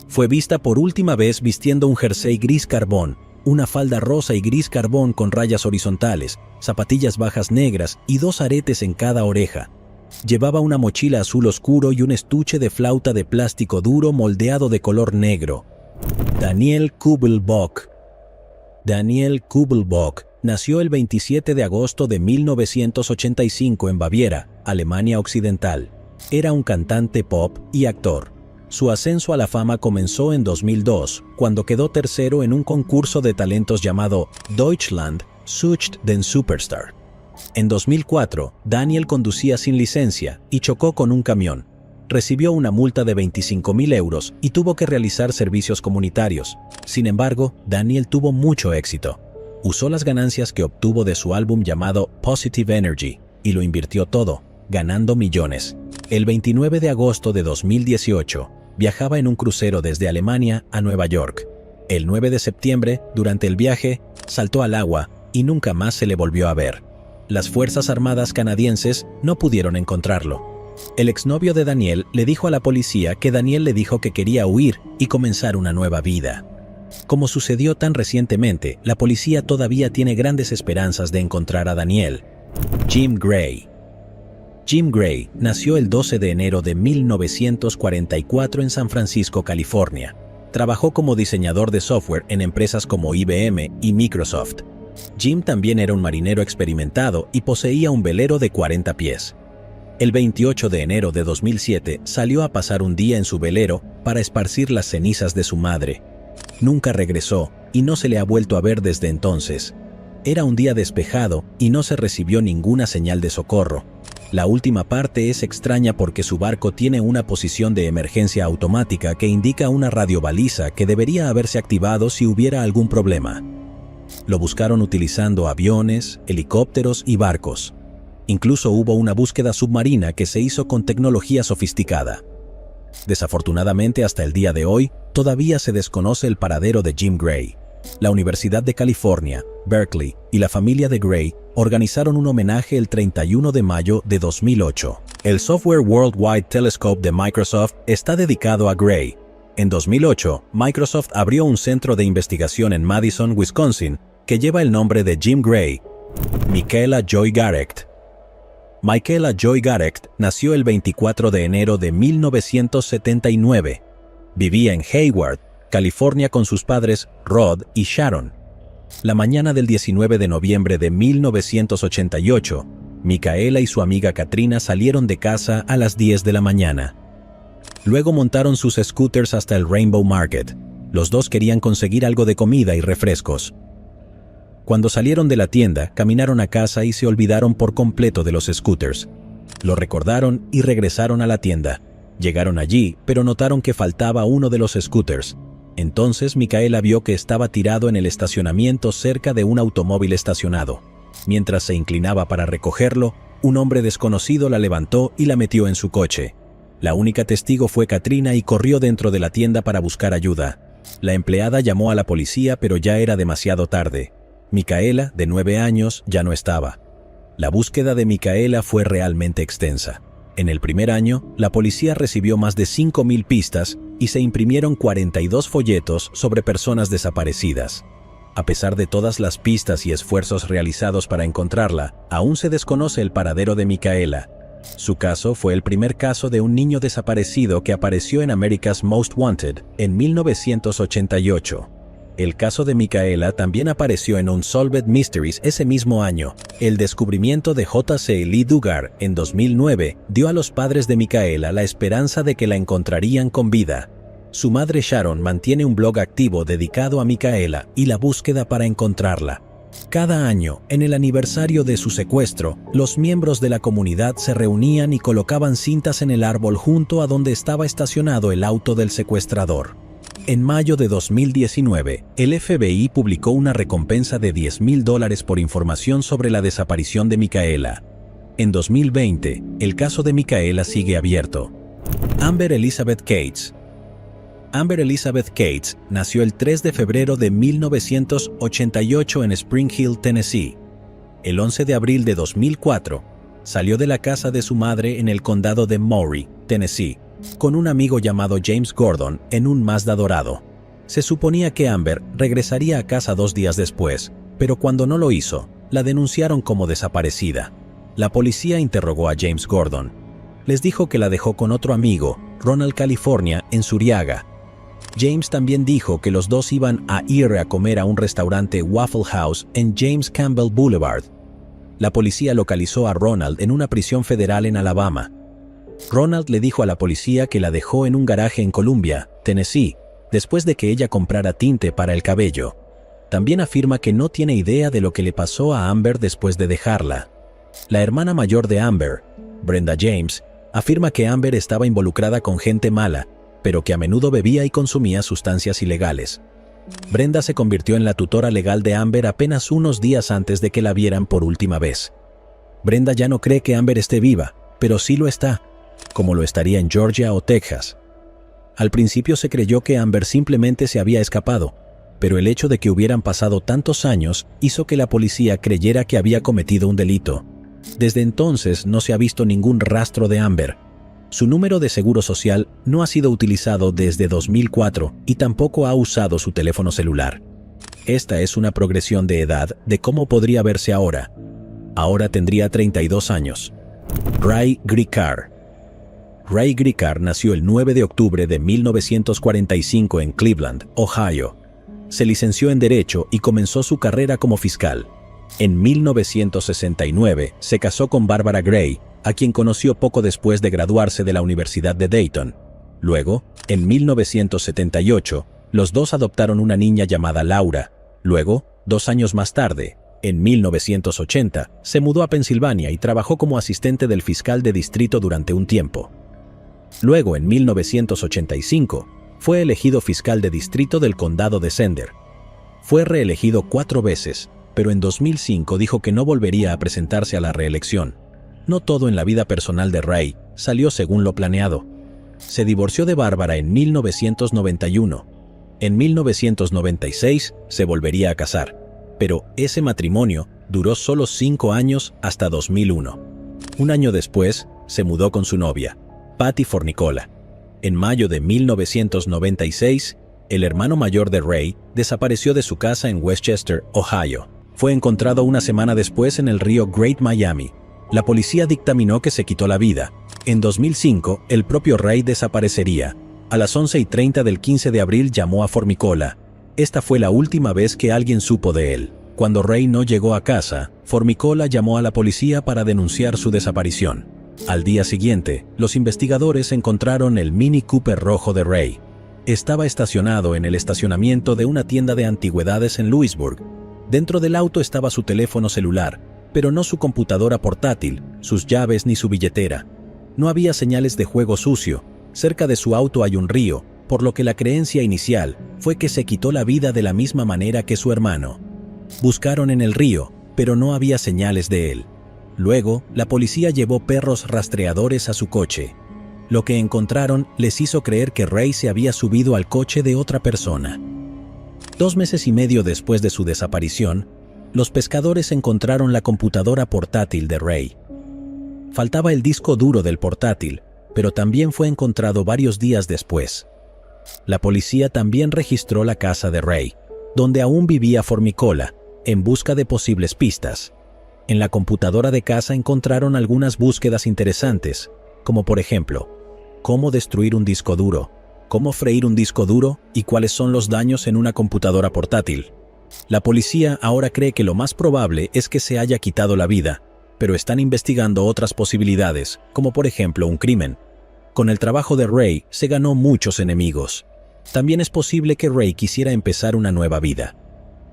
Fue vista por última vez vistiendo un jersey gris carbón, una falda rosa y gris carbón con rayas horizontales, zapatillas bajas negras y 2 aretes en cada oreja. Llevaba una mochila azul oscuro y un estuche de flauta de plástico duro moldeado de color negro. Daniel Kubelbock. Daniel Kubelbock nació el 27 de agosto de 1985 en Baviera, Alemania Occidental. Era un cantante pop y actor. Su ascenso a la fama comenzó en 2002, cuando quedó tercero en un concurso de talentos llamado Deutschland sucht den Superstar. En 2004, Daniel conducía sin licencia y chocó con un camión. Recibió una multa de 25.000 euros y tuvo que realizar servicios comunitarios. Sin embargo, Daniel tuvo mucho éxito. Usó las ganancias que obtuvo de su álbum llamado Positive Energy y lo invirtió todo, ganando millones. El 29 de agosto de 2018, viajaba en un crucero desde Alemania a Nueva York. El 9 de septiembre, durante el viaje, saltó al agua y nunca más se le volvió a ver. Las Fuerzas Armadas canadienses no pudieron encontrarlo. El exnovio de Daniel le dijo a la policía que Daniel le dijo que quería huir y comenzar una nueva vida. Como sucedió tan recientemente, la policía todavía tiene grandes esperanzas de encontrar a Daniel. Jim Gray. Jim Gray nació el 12 de enero de 1944 en San Francisco, California. Trabajó como diseñador de software en empresas como IBM y Microsoft. Jim también era un marinero experimentado y poseía un velero de 40 pies. El 28 de enero de 2007 salió a pasar un día en su velero para esparcir las cenizas de su madre. Nunca regresó y no se le ha vuelto a ver desde entonces. Era un día despejado y no se recibió ninguna señal de socorro. La última parte es extraña porque su barco tiene una posición de emergencia automática que indica una radiobaliza que debería haberse activado si hubiera algún problema. Lo buscaron utilizando aviones, helicópteros y barcos. Incluso hubo una búsqueda submarina que se hizo con tecnología sofisticada. Desafortunadamente, hasta el día de hoy, todavía se desconoce el paradero de Jim Gray. La Universidad de California, Berkeley y la familia de Gray organizaron un homenaje el 31 de mayo de 2008. El Software Worldwide Telescope de Microsoft está dedicado a Gray. En 2008, Microsoft abrió un centro de investigación en Madison, Wisconsin, que lleva el nombre de Jim Gray. Michaela Joy Garrecht. Michaela Joy Garrecht nació el 24 de enero de 1979. Vivía en Hayward, California con sus padres Rod y Sharon. La mañana del 19 de noviembre de 1988, Michaela y su amiga Katrina salieron de casa a las 10 de la mañana. Luego montaron sus scooters hasta el Rainbow Market. Los dos querían conseguir algo de comida y refrescos. Cuando salieron de la tienda, caminaron a casa y se olvidaron por completo de los scooters. Lo recordaron y regresaron a la tienda. Llegaron allí, pero notaron que faltaba uno de los scooters. Entonces Michaela vio que estaba tirado en el estacionamiento cerca de un automóvil estacionado. Mientras se inclinaba para recogerlo, un hombre desconocido la levantó y la metió en su coche. La única testigo fue Katrina y corrió dentro de la tienda para buscar ayuda. La empleada llamó a la policía, pero ya era demasiado tarde. Michaela, de 9 años, ya no estaba. La búsqueda de Michaela fue realmente extensa. En el primer año, la policía recibió más de 5.000 pistas y se imprimieron 42 folletos sobre personas desaparecidas. A pesar de todas las pistas y esfuerzos realizados para encontrarla, aún se desconoce el paradero de Michaela. Su caso fue el primer caso de un niño desaparecido que apareció en America's Most Wanted en 1988. El caso de Michaela también apareció en Unsolved Mysteries ese mismo año. El descubrimiento de J.C. Lee Duggar en 2009 dio a los padres de Michaela la esperanza de que la encontrarían con vida. Su madre Sharon mantiene un blog activo dedicado a Micaela y la búsqueda para encontrarla. Cada año, en el aniversario de su secuestro, los miembros de la comunidad se reunían y colocaban cintas en el árbol junto a donde estaba estacionado el auto del secuestrador. En mayo de 2019, el FBI publicó una recompensa de $10,000 por información sobre la desaparición de Micaela. En 2020, el caso de Micaela sigue abierto. Amber Elizabeth Cates. Amber Elizabeth Cates nació el 3 de febrero de 1988 en Spring Hill, Tennessee. El 11 de abril de 2004, salió de la casa de su madre en el condado de Maury, Tennessee, con un amigo llamado James Gordon en un Mazda dorado. Se suponía que Amber regresaría a casa 2 días después, pero cuando no lo hizo, la denunciaron como desaparecida. La policía interrogó a James Gordon. Les dijo que la dejó con otro amigo, Ronald California, en Suriaga. James también dijo que los dos iban a ir a comer a un restaurante Waffle House en James Campbell Boulevard. La policía localizó a Ronald en una prisión federal en Alabama. Ronald le dijo a la policía que la dejó en un garaje en Columbia, Tennessee, después de que ella comprara tinte para el cabello. También afirma que no tiene idea de lo que le pasó a Amber después de dejarla. La hermana mayor de Amber, Brenda James, afirma que Amber estaba involucrada con gente mala, pero que a menudo bebía y consumía sustancias ilegales. Brenda se convirtió en la tutora legal de Amber apenas unos días antes de que la vieran por última vez. Brenda ya no cree que Amber esté viva, pero sí lo está, como lo estaría en Georgia o Texas. Al principio se creyó que Amber simplemente se había escapado, pero el hecho de que hubieran pasado tantos años hizo que la policía creyera que había cometido un delito. Desde entonces no se ha visto ningún rastro de Amber. Su número de seguro social no ha sido utilizado desde 2004 y tampoco ha usado su teléfono celular. Esta es una progresión de edad de cómo podría verse ahora. Ahora tendría 32 años. Ray Gricar. Ray Gricar nació el 9 de octubre de 1945 en Cleveland, Ohio. Se licenció en Derecho y comenzó su carrera como fiscal. En 1969 se casó con Barbara Gray, a quien conoció poco después de graduarse de la Universidad de Dayton. Luego, en 1978, los dos adoptaron una niña llamada Laura. Luego, 2 años más tarde, en 1980, se mudó a Pensilvania y trabajó como asistente del fiscal de distrito durante un tiempo. Luego, en 1985, fue elegido fiscal de distrito del condado de Center. Fue reelegido 4 veces, pero en 2005 dijo que no volvería a presentarse a la reelección. No todo en la vida personal de Ray salió según lo planeado. Se divorció de Bárbara en 1991. En 1996 se volvería a casar, pero ese matrimonio duró solo 5 años hasta 2001. Un año después, se mudó con su novia, Patty Fornicola. En mayo de 1996, el hermano mayor de Ray desapareció de su casa en Westchester, Ohio. Fue encontrado una semana después en el río Great Miami. La policía dictaminó que se quitó la vida. En 2005, el propio Ray desaparecería. A las 11:30 del 15 de abril llamó a Formicola. Esta fue la última vez que alguien supo de él. Cuando Ray no llegó a casa, Formicola llamó a la policía para denunciar su desaparición. Al día siguiente, los investigadores encontraron el Mini Cooper rojo de Ray. Estaba estacionado en el estacionamiento de una tienda de antigüedades en Lewisburg. Dentro del auto estaba su teléfono celular, pero no su computadora portátil, sus llaves ni su billetera. No había señales de juego sucio. Cerca de su auto hay un río, por lo que la creencia inicial fue que se quitó la vida de la misma manera que su hermano. Buscaron en el río, pero no había señales de él. Luego, la policía llevó perros rastreadores a su coche. Lo que encontraron les hizo creer que Ray se había subido al coche de otra persona. 2 meses y medio después de su desaparición, los pescadores encontraron la computadora portátil de Ray. Faltaba el disco duro del portátil, pero también fue encontrado varios días después. La policía también registró la casa de Ray, donde aún vivía Formicola, en busca de posibles pistas. En la computadora de casa encontraron algunas búsquedas interesantes, como por ejemplo, cómo destruir un disco duro, cómo freír un disco duro y cuáles son los daños en una computadora portátil. La policía ahora cree que lo más probable es que se haya quitado la vida, pero están investigando otras posibilidades, como por ejemplo un crimen. Con el trabajo de Ray se ganó muchos enemigos. También es posible que Ray quisiera empezar una nueva vida.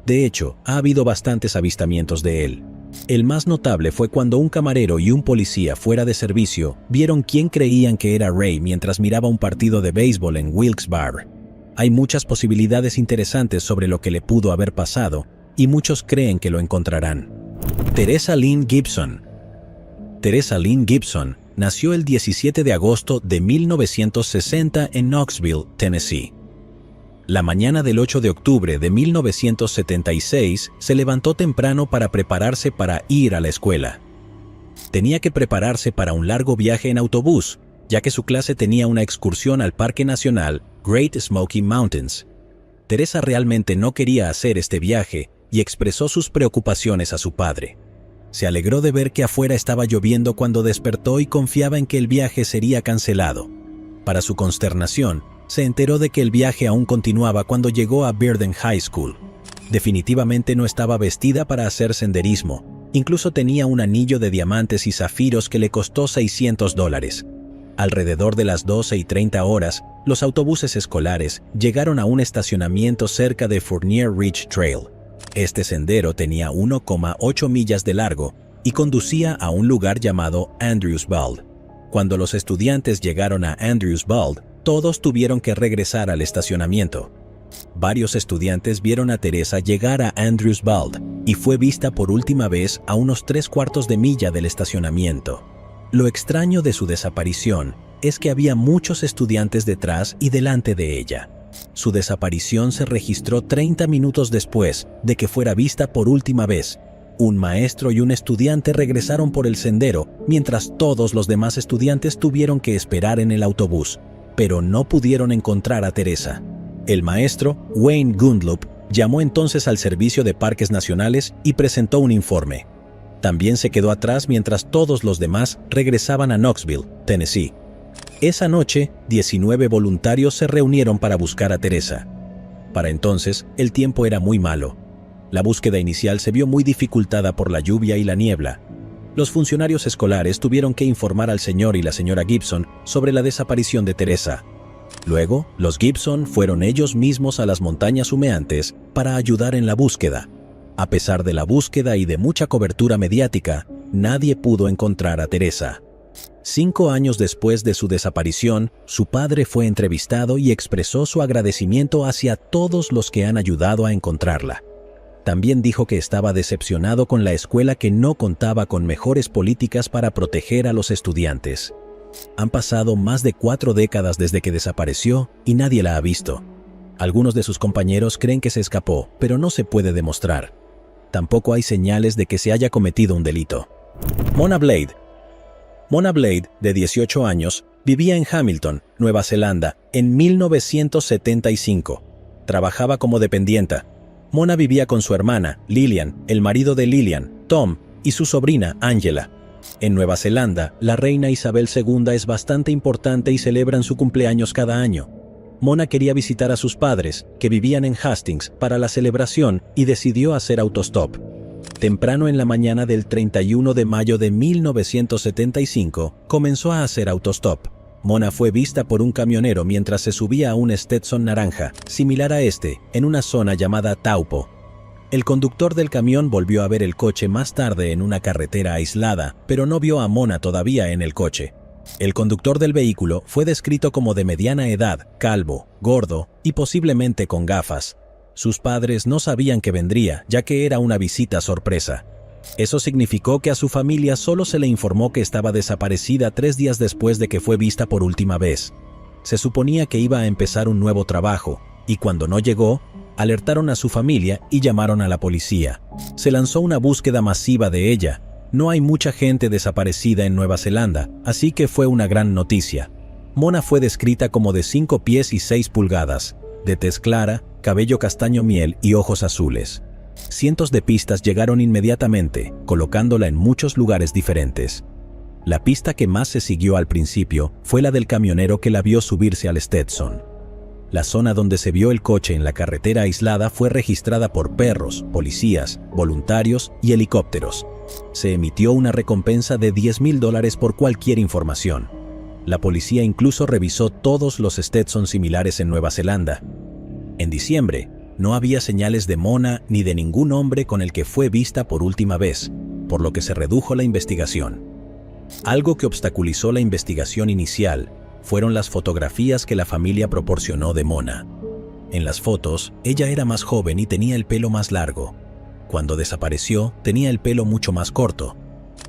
De hecho, ha habido bastantes avistamientos de él. El más notable fue cuando un camarero y un policía fuera de servicio vieron quién creían que era Ray mientras miraba un partido de béisbol en Wilkes-Barre. Hay muchas posibilidades interesantes sobre lo que le pudo haber pasado, y muchos creen que lo encontrarán. Teresa Lynn Gibson. Teresa Lynn Gibson nació el 17 de agosto de 1960 en Knoxville, Tennessee. La mañana del 8 de octubre de 1976 se levantó temprano para prepararse para ir a la escuela. Tenía que prepararse para un largo viaje en autobús, ya que su clase tenía una excursión al Parque Nacional Great Smoky Mountains. Teresa realmente no quería hacer este viaje y expresó sus preocupaciones a su padre. Se alegró de ver que afuera estaba lloviendo cuando despertó y confiaba en que el viaje sería cancelado. Para su consternación, se enteró de que el viaje aún continuaba cuando llegó a Birden High School. Definitivamente no estaba vestida para hacer senderismo. Incluso tenía un anillo de diamantes y zafiros que le costó $600. Alrededor de las 12:30 los autobuses escolares llegaron a un estacionamiento cerca de Fournier Ridge Trail. Este sendero tenía 1,8 millas de largo y conducía a un lugar llamado Andrews Bald. Cuando los estudiantes llegaron a Andrews Bald, todos tuvieron que regresar al estacionamiento. Varios estudiantes vieron a Teresa llegar a Andrews Bald y fue vista por última vez a unos 3/4 de milla del estacionamiento. Lo extraño de su desaparición es que había muchos estudiantes detrás y delante de ella. Su desaparición se registró 30 minutos después de que fuera vista por última vez. Un maestro y un estudiante regresaron por el sendero, mientras todos los demás estudiantes tuvieron que esperar en el autobús, pero no pudieron encontrar a Teresa. El maestro, Wayne Gundlup, llamó entonces al Servicio de Parques Nacionales y presentó un informe. También se quedó atrás mientras todos los demás regresaban a Knoxville, Tennessee. Esa noche, 19 voluntarios se reunieron para buscar a Teresa. Para entonces, el tiempo era muy malo. La búsqueda inicial se vio muy dificultada por la lluvia y la niebla. Los funcionarios escolares tuvieron que informar al señor y la señora Gibson sobre la desaparición de Teresa. Luego, los Gibson fueron ellos mismos a las montañas humeantes para ayudar en la búsqueda. A pesar de la búsqueda y de mucha cobertura mediática, nadie pudo encontrar a Teresa. 5 años después de su desaparición, su padre fue entrevistado y expresó su agradecimiento hacia todos los que han ayudado a encontrarla. También dijo que estaba decepcionado con la escuela que no contaba con mejores políticas para proteger a los estudiantes. Han pasado más de 4 décadas desde que desapareció y nadie la ha visto. Algunos de sus compañeros creen que se escapó, pero no se puede demostrar. Tampoco hay señales de que se haya cometido un delito. Mona Blade. Mona Blade, de 18 años, vivía en Hamilton, Nueva Zelanda, en 1975. Trabajaba como dependienta. Mona vivía con su hermana, Lillian, el marido de Lillian, Tom, y su sobrina, Angela. En Nueva Zelanda, la reina Isabel II es bastante importante y celebran su cumpleaños cada año. Mona quería visitar a sus padres, que vivían en Hastings, para la celebración y decidió hacer autostop. Temprano en la mañana del 31 de mayo de 1975, comenzó a hacer autostop. Mona fue vista por un camionero mientras se subía a un Stetson naranja, similar a este, en una zona llamada Taupo. El conductor del camión volvió a ver el coche más tarde en una carretera aislada, pero no vio a Mona todavía en el coche. El conductor del vehículo fue descrito como de mediana edad, calvo, gordo y posiblemente con gafas. Sus padres no sabían que vendría, ya que era una visita sorpresa. Eso significó que a su familia solo se le informó que estaba desaparecida 3 días después de que fue vista por última vez. Se suponía que iba a empezar un nuevo trabajo, y cuando no llegó, alertaron a su familia y llamaron a la policía. Se lanzó una búsqueda masiva de ella. No hay mucha gente desaparecida en Nueva Zelanda, así que fue una gran noticia. Mona fue descrita como de 5 pies y 6 pulgadas, de tez clara, cabello castaño miel y ojos azules. Cientos de pistas llegaron inmediatamente, colocándola en muchos lugares diferentes. La pista que más se siguió al principio fue la del camionero que la vio subirse al Stetson. La zona donde se vio el coche en la carretera aislada fue registrada por perros, policías, voluntarios y helicópteros. Se emitió una recompensa de $10,000 por cualquier información. La policía incluso revisó todos los Stetson similares en Nueva Zelanda. En diciembre, no había señales de Mona ni de ningún hombre con el que fue vista por última vez, por lo que se redujo la investigación. Algo que obstaculizó la investigación inicial fueron las fotografías que la familia proporcionó de Mona. En las fotos, ella era más joven y tenía el pelo más largo. Cuando desapareció, tenía el pelo mucho más corto.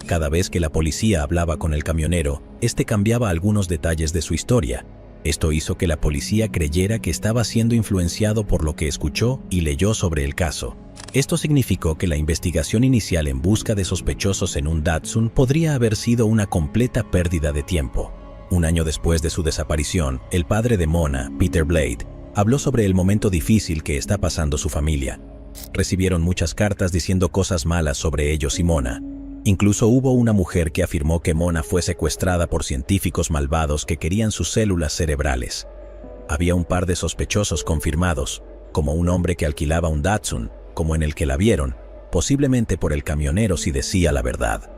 Cada vez que la policía hablaba con el camionero, este cambiaba algunos detalles de su historia. Esto hizo que la policía creyera que estaba siendo influenciado por lo que escuchó y leyó sobre el caso. Esto significó que la investigación inicial en busca de sospechosos en un Datsun podría haber sido una completa pérdida de tiempo. Un año después de su desaparición, el padre de Mona, Peter Blade, habló sobre el momento difícil que está pasando su familia. Recibieron muchas cartas diciendo cosas malas sobre ellos y Mona. Incluso hubo una mujer que afirmó que Mona fue secuestrada por científicos malvados que querían sus células cerebrales. Había un par de sospechosos confirmados, como un hombre que alquilaba un Datsun, como en el que la vieron, posiblemente por el camionero si decía la verdad.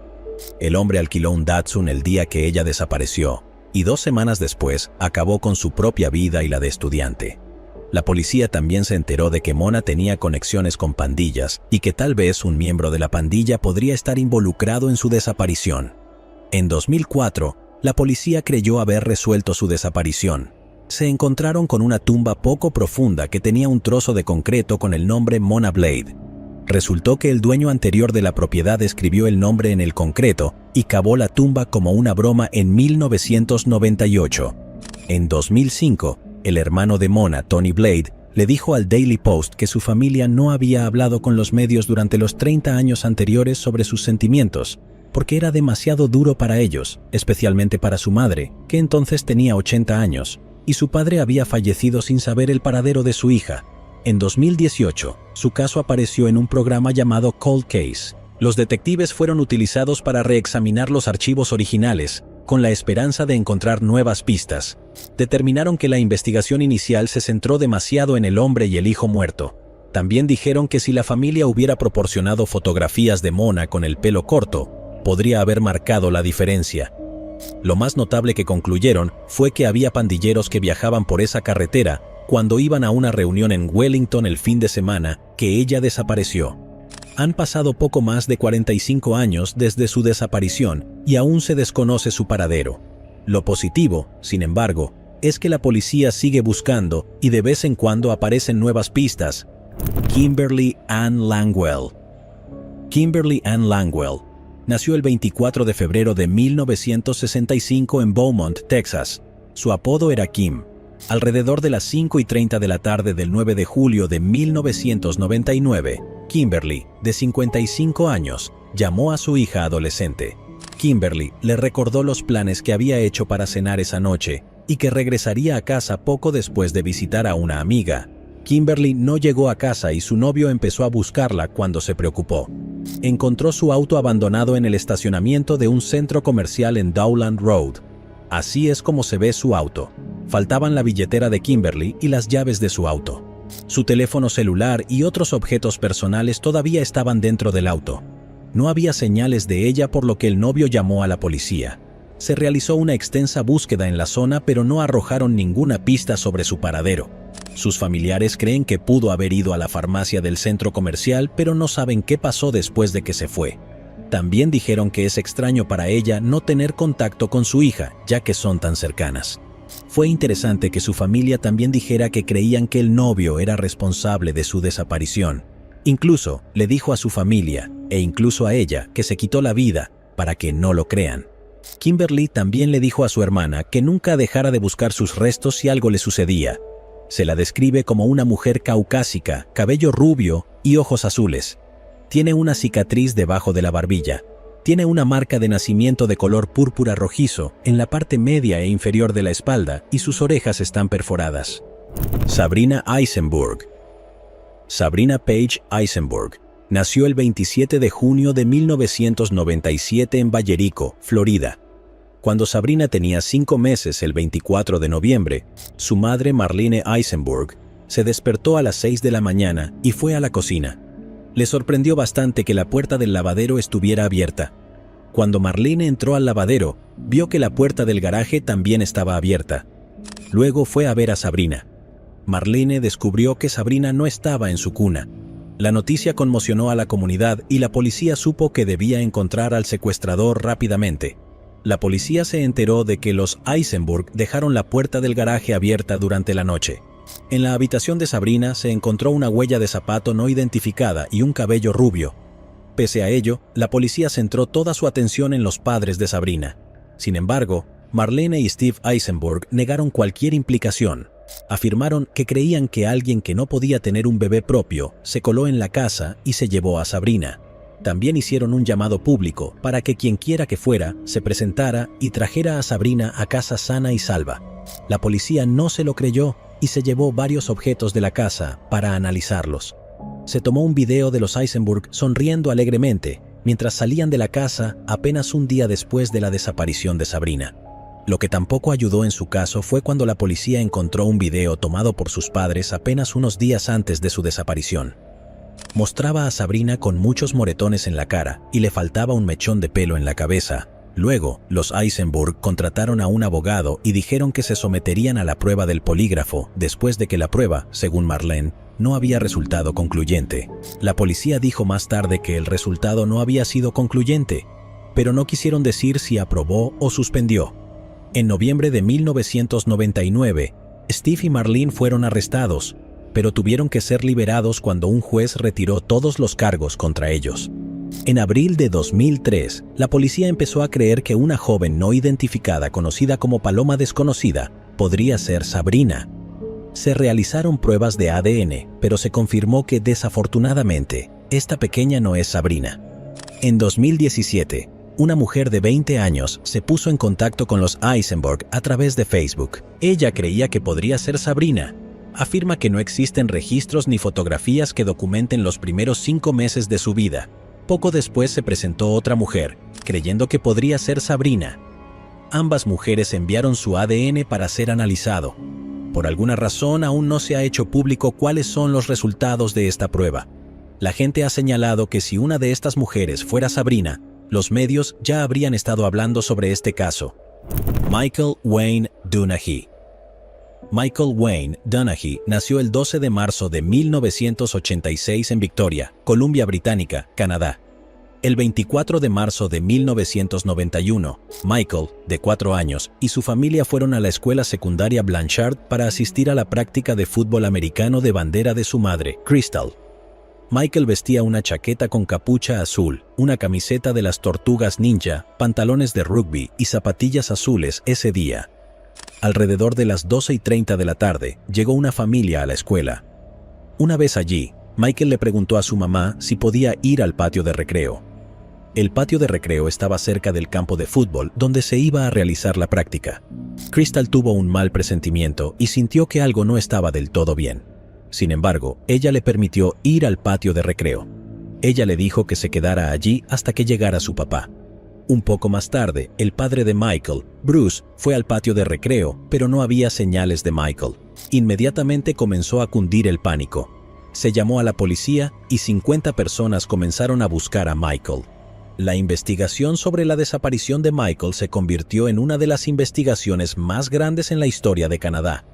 El hombre alquiló un Datsun el día que ella desapareció, y 2 semanas después acabó con su propia vida y la de estudiante. La policía también se enteró de que Mona tenía conexiones con pandillas y que tal vez un miembro de la pandilla podría estar involucrado en su desaparición. En 2004, la policía creyó haber resuelto su desaparición. Se encontraron con una tumba poco profunda que tenía un trozo de concreto con el nombre Mona Blade. Resultó que el dueño anterior de la propiedad escribió el nombre en el concreto y cavó la tumba como una broma en 1998. En 2005, el hermano de Mona, Tony Blade, le dijo al Daily Post que su familia no había hablado con los medios durante los 30 años anteriores sobre sus sentimientos, porque era demasiado duro para ellos, especialmente para su madre, que entonces tenía 80 años, y su padre había fallecido sin saber el paradero de su hija. En 2018, su caso apareció en un programa llamado Cold Case. Los detectives fueron utilizados para reexaminar los archivos originales, con la esperanza de encontrar nuevas pistas. Determinaron que la investigación inicial se centró demasiado en el hombre y el hijo muerto. También dijeron que si la familia hubiera proporcionado fotografías de Mona con el pelo corto, podría haber marcado la diferencia. Lo más notable que concluyeron fue que había pandilleros que viajaban por esa carretera cuando iban a una reunión en Wellington el fin de semana que ella desapareció. Han pasado poco más de 45 años desde su desaparición y aún se desconoce su paradero. Lo positivo, sin embargo, es que la policía sigue buscando y de vez en cuando aparecen nuevas pistas. Kimberly Ann Langwell. Kimberly Ann Langwell nació el 24 de febrero de 1965 en Beaumont, Texas. Su apodo era Kim. Alrededor de las 5:30 de la tarde del 9 de julio de 1999, Kimberly, de 55 años, llamó a su hija adolescente. Kimberly le recordó los planes que había hecho para cenar esa noche y que regresaría a casa poco después de visitar a una amiga. Kimberly no llegó a casa y su novio empezó a buscarla cuando se preocupó. Encontró su auto abandonado en el estacionamiento de un centro comercial en Dowland Road. Así es como se ve su auto. Faltaban la billetera de Kimberly y las llaves de su auto. Su teléfono celular y otros objetos personales todavía estaban dentro del auto. No había señales de ella, por lo que el novio llamó a la policía. Se realizó una extensa búsqueda en la zona, pero no arrojaron ninguna pista sobre su paradero. Sus familiares creen que pudo haber ido a la farmacia del centro comercial, pero no saben qué pasó después de que se fue. También dijeron que es extraño para ella no tener contacto con su hija, ya que son tan cercanas. Fue interesante que su familia también dijera que creían que el novio era responsable de su desaparición. Incluso le dijo a su familia, e incluso a ella, que se quitó la vida para que no lo crean. Kimberly también le dijo a su hermana que nunca dejara de buscar sus restos si algo le sucedía. Se la describe como una mujer caucásica, cabello rubio y ojos azules. Tiene una cicatriz debajo de la barbilla. Tiene una marca de nacimiento de color púrpura rojizo en la parte media e inferior de la espalda y sus orejas están perforadas. Sabrina Eisenberg. Sabrina Paige Eisenberg nació el 27 de junio de 1997 en Vallerico, Florida. Cuando Sabrina tenía 5 meses, el 24 de noviembre, su madre Marlene Eisenberg se despertó a las 6 de la mañana y fue a la cocina. Le sorprendió bastante que la puerta del lavadero estuviera abierta. Cuando Marlene entró al lavadero, vio que la puerta del garaje también estaba abierta. Luego fue a ver a Sabrina. Marlene descubrió que Sabrina no estaba en su cuna. La noticia conmocionó a la comunidad y la policía supo que debía encontrar al secuestrador rápidamente. La policía se enteró de que los Eisenberg dejaron la puerta del garaje abierta durante la noche. En la habitación de Sabrina se encontró una huella de zapato no identificada y un cabello rubio. Pese a ello, la policía centró toda su atención en los padres de Sabrina. Sin embargo, Marlene y Steve Eisenberg negaron cualquier implicación. Afirmaron que creían que alguien que no podía tener un bebé propio se coló en la casa y se llevó a Sabrina. También hicieron un llamado público para que quienquiera que fuera se presentara y trajera a Sabrina a casa sana y salva. La policía no se lo creyó y se llevó varios objetos de la casa para analizarlos. Se tomó un video de los Eisenberg sonriendo alegremente mientras salían de la casa apenas un día después de la desaparición de Sabrina. Lo que tampoco ayudó en su caso fue cuando la policía encontró un video tomado por sus padres apenas unos días antes de su desaparición. Mostraba a Sabrina con muchos moretones en la cara y le faltaba un mechón de pelo en la cabeza. Luego, los Eisenberg contrataron a un abogado y dijeron que se someterían a la prueba del polígrafo después de que la prueba, según Marlene, no había resultado concluyente. La policía dijo más tarde que el resultado no había sido concluyente, pero no quisieron decir si aprobó o suspendió. En noviembre de 1999, Steve y Marlene fueron arrestados, pero tuvieron que ser liberados cuando un juez retiró todos los cargos contra ellos. En abril de 2003, la policía empezó a creer que una joven no identificada conocida como Paloma Desconocida podría ser Sabrina. Se realizaron pruebas de ADN, pero se confirmó que desafortunadamente, esta pequeña no es Sabrina. En 2017, una mujer de 20 años se puso en contacto con los Eisenberg a través de Facebook. Ella creía que podría ser Sabrina. Afirma que no existen registros ni fotografías que documenten los primeros 5 meses de su vida. Poco después se presentó otra mujer, creyendo que podría ser Sabrina. Ambas mujeres enviaron su ADN para ser analizado. Por alguna razón aún no se ha hecho público cuáles son los resultados de esta prueba. La gente ha señalado que si una de estas mujeres fuera Sabrina, los medios ya habrían estado hablando sobre este caso. Michael Wayne Donaghy. Michael Wayne Donaghy nació el 12 de marzo de 1986 en Victoria, Columbia Británica, Canadá. El 24 de marzo de 1991, Michael, de 4 años, y su familia fueron a la escuela secundaria Blanchard para asistir a la práctica de fútbol americano de bandera de su madre, Crystal. Michael vestía una chaqueta con capucha azul, una camiseta de las Tortugas Ninja, pantalones de rugby y zapatillas azules ese día. Alrededor de las 12:30 de la tarde, llegó una familia a la escuela. Una vez allí, Michael le preguntó a su mamá si podía ir al patio de recreo. El patio de recreo estaba cerca del campo de fútbol donde se iba a realizar la práctica. Crystal tuvo un mal presentimiento y sintió que algo no estaba del todo bien. Sin embargo, ella le permitió ir al patio de recreo. Ella le dijo que se quedara allí hasta que llegara su papá. Un poco más tarde, el padre de Michael, Bruce, fue al patio de recreo, pero no había señales de Michael. Inmediatamente comenzó a cundir el pánico. Se llamó a la policía y 50 personas comenzaron a buscar a Michael. La investigación sobre la desaparición de Michael se convirtió en una de las investigaciones más grandes en la historia de Canadá.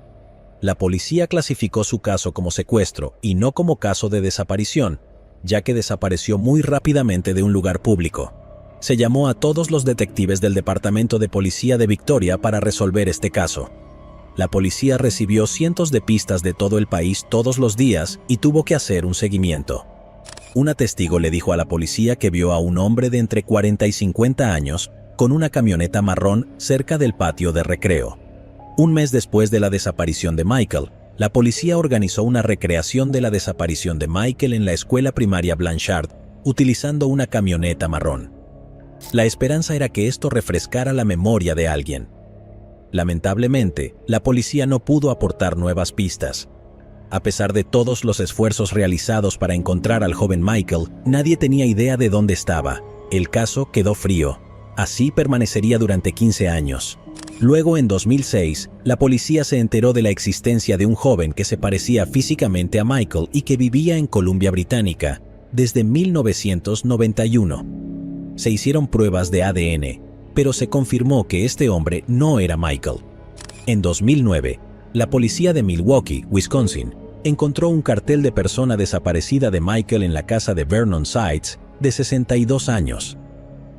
La policía clasificó su caso como secuestro y no como caso de desaparición, ya que desapareció muy rápidamente de un lugar público. Se llamó a todos los detectives del Departamento de Policía de Victoria para resolver este caso. La policía recibió cientos de pistas de todo el país todos los días y tuvo que hacer un seguimiento. Una testigo le dijo a la policía que vio a un hombre de entre 40 y 50 años con una camioneta marrón cerca del patio de recreo. Un mes después de la desaparición de Michael, la policía organizó una recreación de la desaparición de Michael en la escuela primaria Blanchard, utilizando una camioneta marrón. La esperanza era que esto refrescara la memoria de alguien. Lamentablemente, la policía no pudo aportar nuevas pistas. A pesar de todos los esfuerzos realizados para encontrar al joven Michael, nadie tenía idea de dónde estaba. El caso quedó frío. Así permanecería durante 15 años. Luego, en 2006, la policía se enteró de la existencia de un joven que se parecía físicamente a Michael y que vivía en Columbia Británica desde 1991. Se hicieron pruebas de ADN, pero se confirmó que este hombre no era Michael. En 2009, la policía de Milwaukee, Wisconsin, encontró un cartel de persona desaparecida de Michael en la casa de Vernon Sides, de 62 años.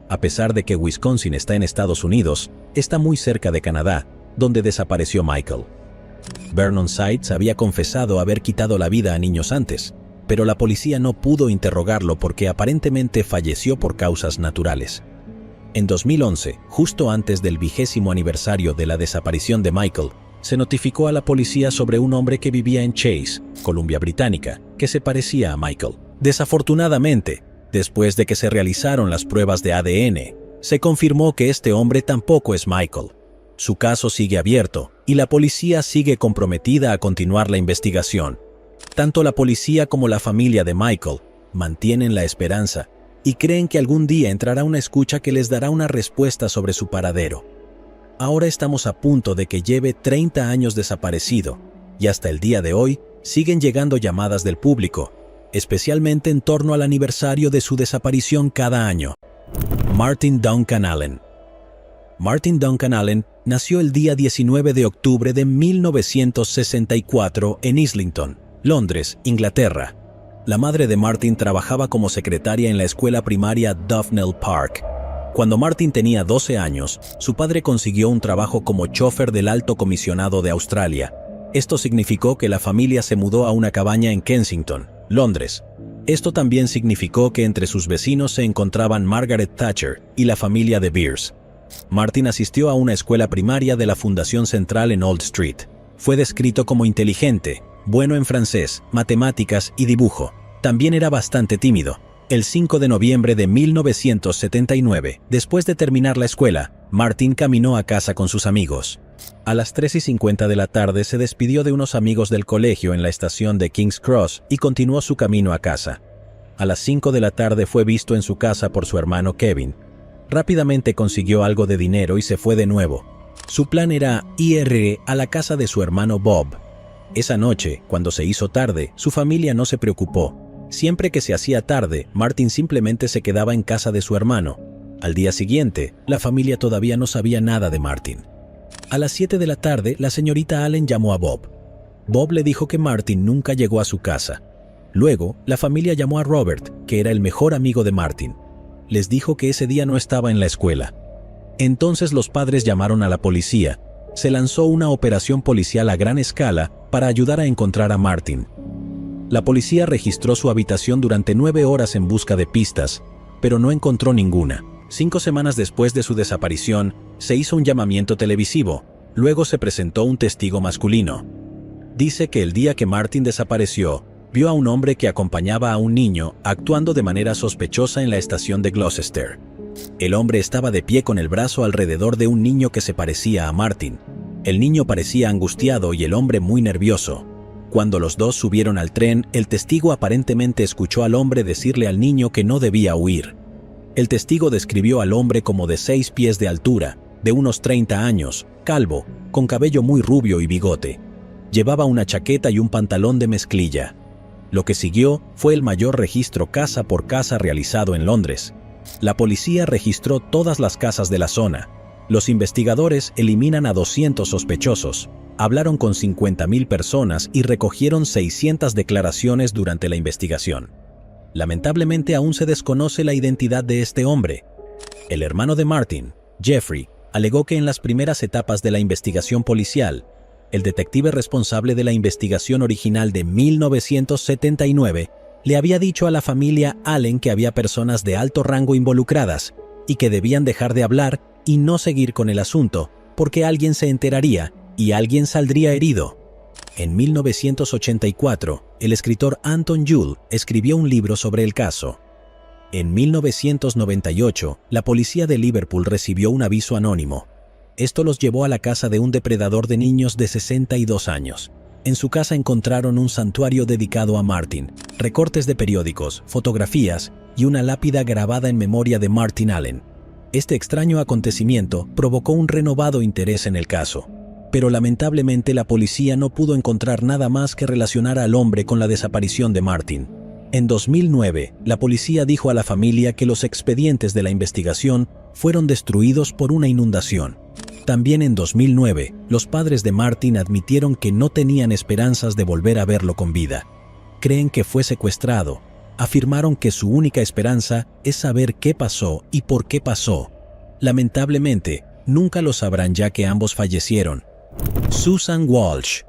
A pesar de que Wisconsin está en Estados Unidos, está muy cerca de Canadá, donde desapareció Michael. Vernon Sides había confesado haber quitado la vida a niños antes, pero la policía no pudo interrogarlo porque aparentemente falleció por causas naturales. En 2011, justo antes del 20º aniversario de la desaparición de Michael, se notificó a la policía sobre un hombre que vivía en Chase, Columbia Británica, que se parecía a Michael. Desafortunadamente, después de que se realizaron las pruebas de ADN, se confirmó que este hombre tampoco es Michael. Su caso sigue abierto y la policía sigue comprometida a continuar la investigación. Tanto la policía como la familia de Michael mantienen la esperanza y creen que algún día entrará una escucha que les dará una respuesta sobre su paradero. Ahora estamos a punto de que lleve 30 años desaparecido y hasta el día de hoy siguen llegando llamadas del público, especialmente en torno al aniversario de su desaparición cada año. Martin Duncan Allen. Martin Duncan Allen nació el día 19 de octubre de 1964 en Islington, Londres, Inglaterra. La madre de Martin trabajaba como secretaria en la escuela primaria Duffnell Park. Cuando Martin tenía 12 años, su padre consiguió un trabajo como chofer del Alto Comisionado de Australia. Esto significó que la familia se mudó a una cabaña en Kensington, Londres. Esto también significó que entre sus vecinos se encontraban Margaret Thatcher y la familia de Beers. Martin asistió a una escuela primaria de la Fundación Central en Old Street. Fue descrito como inteligente, bueno en francés, matemáticas y dibujo. También era bastante tímido. El 5 de noviembre de 1979, después de terminar la escuela, Martin caminó a casa con sus amigos. A las 3:50 de la tarde se despidió de unos amigos del colegio en la estación de King's Cross y continuó su camino a casa. A las 5 de la tarde fue visto en su casa por su hermano Kevin. Rápidamente consiguió algo de dinero y se fue de nuevo. Su plan era ir a la casa de su hermano Bob. Esa noche, cuando se hizo tarde, su familia no se preocupó. Siempre que se hacía tarde, Martin simplemente se quedaba en casa de su hermano. Al día siguiente, la familia todavía no sabía nada de Martin. A las 7 de la tarde, la señorita Allen llamó a Bob. Bob le dijo que Martin nunca llegó a su casa. Luego, la familia llamó a Robert, que era el mejor amigo de Martin. Les dijo que ese día no estaba en la escuela. Entonces los padres llamaron a la policía. Se lanzó una operación policial a gran escala para ayudar a encontrar a Martin. La policía registró su habitación durante 9 horas en busca de pistas, pero no encontró ninguna. 5 semanas después de su desaparición, se hizo un llamamiento televisivo. Luego se presentó un testigo masculino. Dice que el día que Martin desapareció, vio a un hombre que acompañaba a un niño actuando de manera sospechosa en la estación de Gloucester. El hombre estaba de pie con el brazo alrededor de un niño que se parecía a Martin. El niño parecía angustiado y el hombre muy nervioso. Cuando los dos subieron al tren, el testigo aparentemente escuchó al hombre decirle al niño que no debía huir. El testigo describió al hombre como de 6 pies de altura, de unos 30 años, calvo, con cabello muy rubio y bigote. Llevaba una chaqueta y un pantalón de mezclilla. Lo que siguió fue el mayor registro casa por casa realizado en Londres. La policía registró todas las casas de la zona. Los investigadores eliminan a 200 sospechosos. Hablaron con 50.000 personas y recogieron 600 declaraciones durante la investigación. Lamentablemente aún se desconoce la identidad de este hombre. El hermano de Martin, Jeffrey, alegó que en las primeras etapas de la investigación policial, el detective responsable de la investigación original de 1979 le había dicho a la familia Allen que había personas de alto rango involucradas y que debían dejar de hablar y no seguir con el asunto porque alguien se enteraría y alguien saldría herido. En 1984, el escritor Anton Yule escribió un libro sobre el caso. En 1998, la policía de Liverpool recibió un aviso anónimo. Esto los llevó a la casa de un depredador de niños de 62 años. En su casa encontraron un santuario dedicado a Martin, recortes de periódicos, fotografías y una lápida grabada en memoria de Martin Allen. Este extraño acontecimiento provocó un renovado interés en el caso. Pero lamentablemente la policía no pudo encontrar nada más que relacionara al hombre con la desaparición de Martin. En 2009, la policía dijo a la familia que los expedientes de la investigación fueron destruidos por una inundación. También en 2009, los padres de Martin admitieron que no tenían esperanzas de volver a verlo con vida. Creen que fue secuestrado. Afirmaron que su única esperanza es saber qué pasó y por qué pasó. Lamentablemente, nunca lo sabrán ya que ambos fallecieron. Susan Walsh.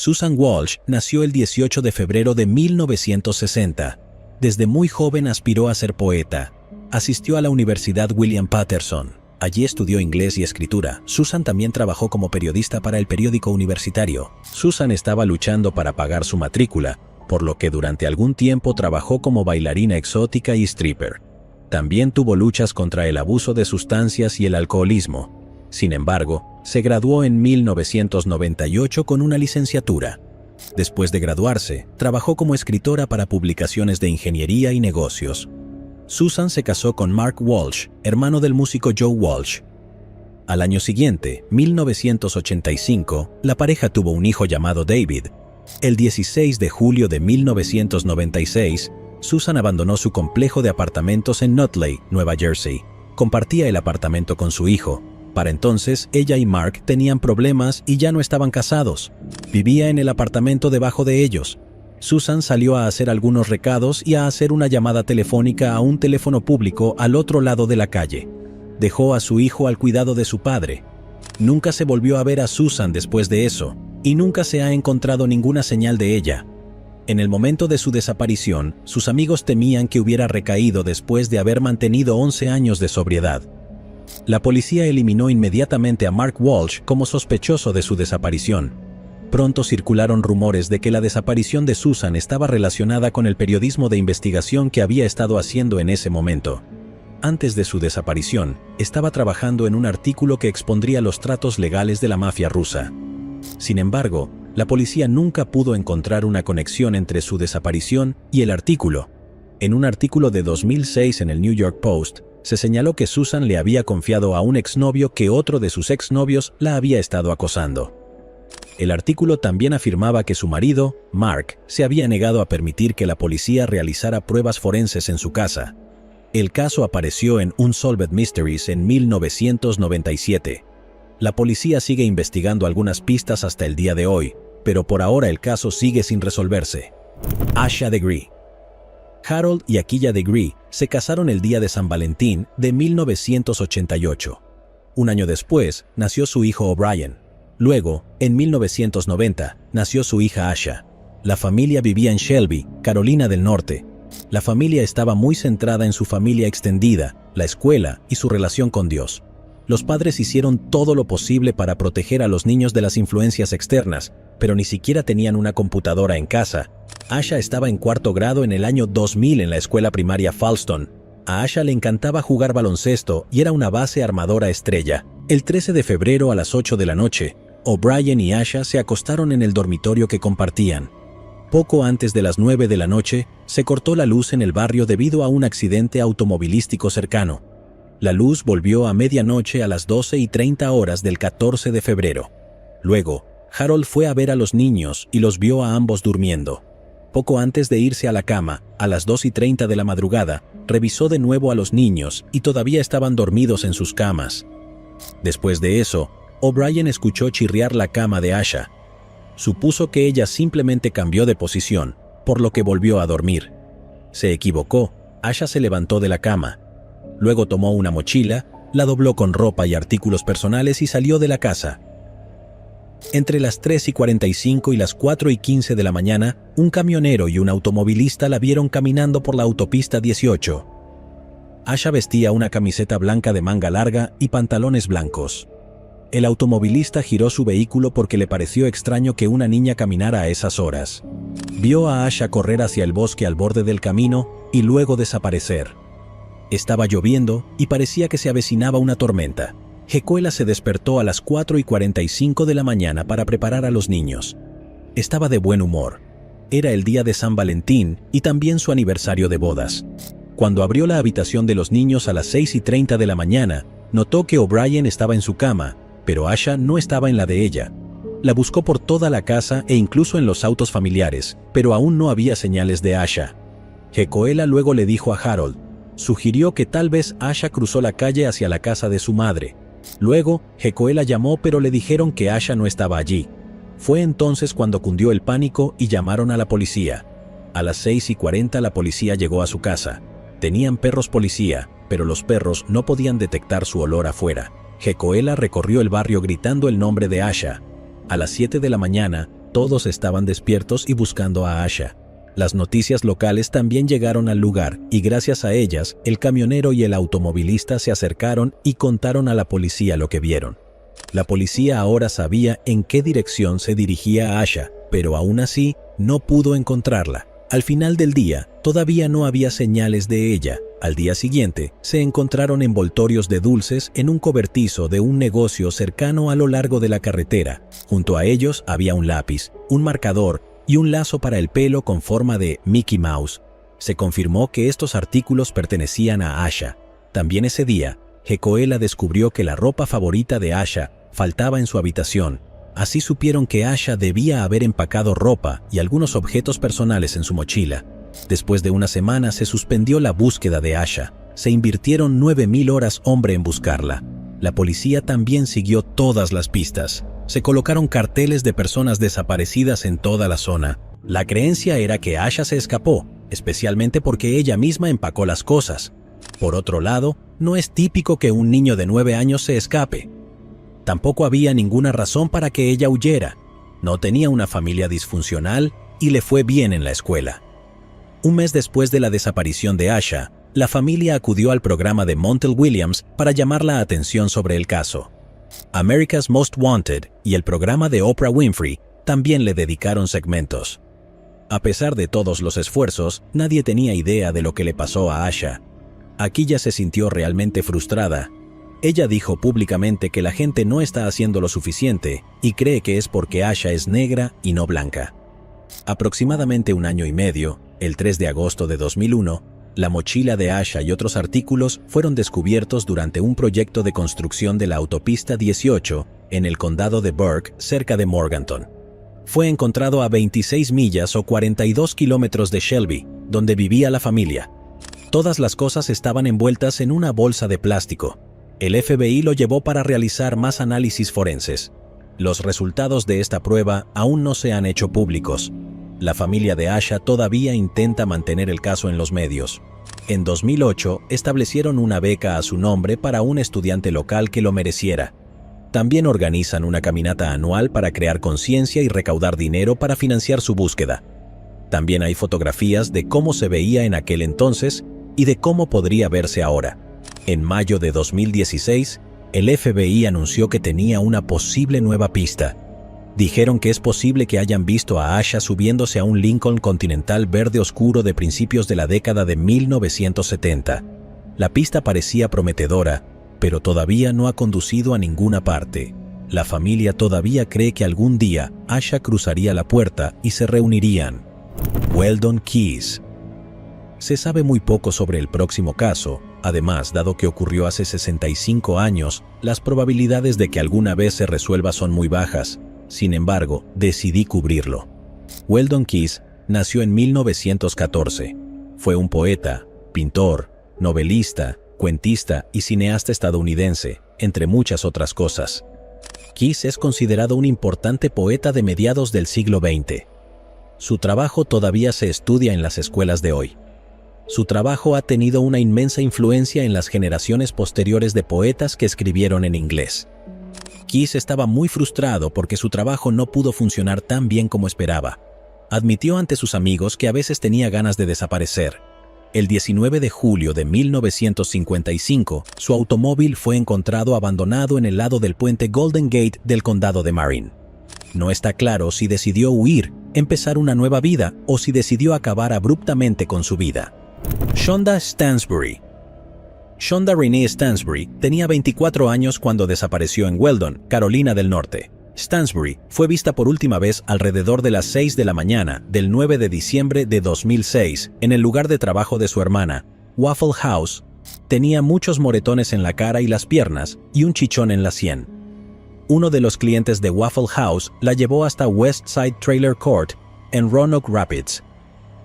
Susan Walsh nació el 18 de febrero de 1960. Desde muy joven aspiró a ser poeta. Asistió a la Universidad William Patterson. Allí estudió inglés y escritura. Susan también trabajó como periodista para el periódico universitario. Susan estaba luchando para pagar su matrícula, por lo que durante algún tiempo trabajó como bailarina exótica y stripper. También tuvo luchas contra el abuso de sustancias y el alcoholismo. Sin embargo, se graduó en 1998 con una licenciatura. Después de graduarse, trabajó como escritora para publicaciones de ingeniería y negocios. Susan se casó con Mark Walsh, hermano del músico Joe Walsh. Al año siguiente, 1985, la pareja tuvo un hijo llamado David. El 16 de julio de 1996, Susan abandonó su complejo de apartamentos en Nutley, Nueva Jersey. Compartía el apartamento con su hijo. Para entonces, ella y Mark tenían problemas y ya no estaban casados. Vivía en el apartamento debajo de ellos. Susan salió a hacer algunos recados y a hacer una llamada telefónica a un teléfono público al otro lado de la calle. Dejó a su hijo al cuidado de su padre. Nunca se volvió a ver a Susan después de eso, y nunca se ha encontrado ninguna señal de ella. En el momento de su desaparición, sus amigos temían que hubiera recaído después de haber mantenido 11 años de sobriedad. La policía eliminó inmediatamente a Mark Walsh como sospechoso de su desaparición. Pronto circularon rumores de que la desaparición de Susan estaba relacionada con el periodismo de investigación que había estado haciendo en ese momento. Antes de su desaparición, estaba trabajando en un artículo que expondría los tratos legales de la mafia rusa. Sin embargo, la policía nunca pudo encontrar una conexión entre su desaparición y el artículo. En un artículo de 2006 en el New York Post, se señaló que Susan le había confiado a un exnovio que otro de sus exnovios la había estado acosando. El artículo también afirmaba que su marido, Mark, se había negado a permitir que la policía realizara pruebas forenses en su casa. El caso apareció en Unsolved Mysteries en 1997. La policía sigue investigando algunas pistas hasta el día de hoy, pero por ahora el caso sigue sin resolverse. Asha Degree. Harold y Akiya Degree se casaron el día de San Valentín de 1988. Un año después, nació su hijo O'Brien. Luego, en 1990, nació su hija Asha. La familia vivía en Shelby, Carolina del Norte. La familia estaba muy centrada en su familia extendida, la escuela y su relación con Dios. Los padres hicieron todo lo posible para proteger a los niños de las influencias externas, pero ni siquiera tenían una computadora en casa. Asha estaba en 4º grado en el año 2000 en la escuela primaria Falston. A Asha le encantaba jugar baloncesto y era una base armadora estrella. El 13 de febrero a las 8 de la noche, O'Brien y Asha se acostaron en el dormitorio que compartían. Poco antes de las 9 de la noche, se cortó la luz en el barrio debido a un accidente automovilístico cercano. La luz volvió a medianoche a las 12:30 del 14 de febrero. Luego, Harold fue a ver a los niños y los vio a ambos durmiendo. Poco antes de irse a la cama, a las 2:30 de la madrugada, revisó de nuevo a los niños y todavía estaban dormidos en sus camas. Después de eso, O'Brien escuchó chirriar la cama de Asha. Supuso que ella simplemente cambió de posición, por lo que volvió a dormir. Se equivocó. Asha se levantó de la cama. Luego tomó una mochila, la dobló con ropa y artículos personales y salió de la casa. Entre las 3:45 y las 4:15 de la mañana, un camionero y un automovilista la vieron caminando por la autopista 18. Asha vestía una camiseta blanca de manga larga y pantalones blancos. El automovilista giró su vehículo porque le pareció extraño que una niña caminara a esas horas. Vio a Asha correr hacia el bosque al borde del camino y luego desaparecer. Estaba lloviendo y parecía que se avecinaba una tormenta. Jecuela se despertó a las 4:45 de la mañana para preparar a los niños. Estaba de buen humor. Era el día de San Valentín y también su aniversario de bodas. Cuando abrió la habitación de los niños a las 6:30 de la mañana, notó que O'Brien estaba en su cama, pero Asha no estaba en la de ella. La buscó por toda la casa e incluso en los autos familiares, pero aún no había señales de Asha. Jecoela luego le dijo a Harold. Sugirió que tal vez Asha cruzó la calle hacia la casa de su madre. Luego, Jecoela llamó, pero le dijeron que Asha no estaba allí. Fue entonces cuando cundió el pánico y llamaron a la policía. A las 6:40 la policía llegó a su casa. Tenían perros policía, pero los perros no podían detectar su olor afuera. Jecoela recorrió el barrio gritando el nombre de Asha. A las 7 de la mañana, todos estaban despiertos y buscando a Asha. Las noticias locales también llegaron al lugar y gracias a ellas, el camionero y el automovilista se acercaron y contaron a la policía lo que vieron. La policía ahora sabía en qué dirección se dirigía Asha, pero aún así no pudo encontrarla. Al final del día, todavía no había señales de ella. Al día siguiente, se encontraron envoltorios de dulces en un cobertizo de un negocio cercano a lo largo de la carretera. Junto a ellos había un lápiz, un marcador y un lazo para el pelo con forma de Mickey Mouse. Se confirmó que estos artículos pertenecían a Asha. También ese día, Jecoela descubrió que la ropa favorita de Asha faltaba en su habitación. Así supieron que Asha debía haber empacado ropa y algunos objetos personales en su mochila. Después de una semana se suspendió la búsqueda de Asha. Se invirtieron 9.000 horas hombre en buscarla. La policía también siguió todas las pistas. Se colocaron carteles de personas desaparecidas en toda la zona. La creencia era que Asha se escapó, especialmente porque ella misma empacó las cosas. Por otro lado, no es típico que un niño de 9 años se escape. Tampoco había ninguna razón para que ella huyera. No tenía una familia disfuncional y le fue bien en la escuela. Un mes después de la desaparición de Asha, la familia acudió al programa de Montel Williams para llamar la atención sobre el caso. America's Most Wanted y el programa de Oprah Winfrey también le dedicaron segmentos. A pesar de todos los esfuerzos, nadie tenía idea de lo que le pasó a Asha. Aquí ya se sintió realmente frustrada. Ella dijo públicamente que la gente no está haciendo lo suficiente y cree que es porque Asha es negra y no blanca. Aproximadamente un año y medio, el 3 de agosto de 2001, la mochila de Asha y otros artículos fueron descubiertos durante un proyecto de construcción de la autopista 18 en el condado de Burke, cerca de Morganton. Fue encontrado a 26 millas o 42 kilómetros de Shelby, donde vivía la familia. Todas las cosas estaban envueltas en una bolsa de plástico. El FBI lo llevó para realizar más análisis forenses. Los resultados de esta prueba aún no se han hecho públicos. La familia de Asha todavía intenta mantener el caso en los medios. En 2008, establecieron una beca a su nombre para un estudiante local que lo mereciera. También organizan una caminata anual para crear conciencia y recaudar dinero para financiar su búsqueda. También hay fotografías de cómo se veía en aquel entonces y de cómo podría verse ahora. En mayo de 2016, el FBI anunció que tenía una posible nueva pista. Dijeron que es posible que hayan visto a Asha subiéndose a un Lincoln Continental verde oscuro de principios de la década de 1970. La pista parecía prometedora, pero todavía no ha conducido a ninguna parte. La familia todavía cree que algún día Asha cruzaría la puerta y se reunirían. Weldon Keys. Se sabe muy poco sobre el próximo caso. Además, dado que ocurrió hace 65 años, las probabilidades de que alguna vez se resuelva son muy bajas. Sin embargo, decidí cubrirlo. Weldon Keys nació en 1914. Fue un poeta, pintor, novelista, cuentista y cineasta estadounidense, entre muchas otras cosas. Keys es considerado un importante poeta de mediados del siglo XX. Su trabajo todavía se estudia en las escuelas de hoy. Su trabajo ha tenido una inmensa influencia en las generaciones posteriores de poetas que escribieron en inglés. Keys estaba muy frustrado porque su trabajo no pudo funcionar tan bien como esperaba. Admitió ante sus amigos que a veces tenía ganas de desaparecer. El 19 de julio de 1955, su automóvil fue encontrado abandonado en el lado del puente Golden Gate del condado de Marin. No está claro si decidió huir, empezar una nueva vida o si decidió acabar abruptamente con su vida. Shonda Stansbury. Shonda Renee Stansbury tenía 24 años cuando desapareció en Weldon, Carolina del Norte. Stansbury fue vista por última vez alrededor de las 6 de la mañana del 9 de diciembre de 2006 en el lugar de trabajo de su hermana, Waffle House. Tenía muchos moretones en la cara y las piernas y un chichón en la sien. Uno de los clientes de Waffle House la llevó hasta West Side Trailer Court en Roanoke Rapids.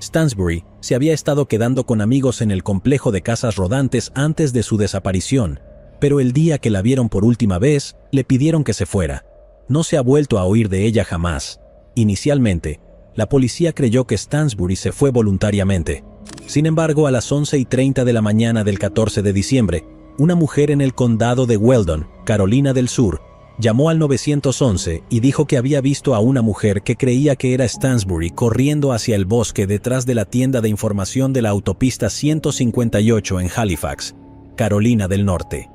Stansbury se había estado quedando con amigos en el complejo de casas rodantes antes de su desaparición, pero el día que la vieron por última vez, le pidieron que se fuera. No se ha vuelto a oír de ella jamás. Inicialmente, la policía creyó que Stansbury se fue voluntariamente. Sin embargo, a las 11:30 de la mañana del 14 de diciembre, una mujer en el condado de Weldon, Carolina del Sur, llamó al 911 y dijo que había visto a una mujer que creía que era Stansbury corriendo hacia el bosque detrás de la tienda de información de la autopista 158 en Halifax, Carolina del Norte.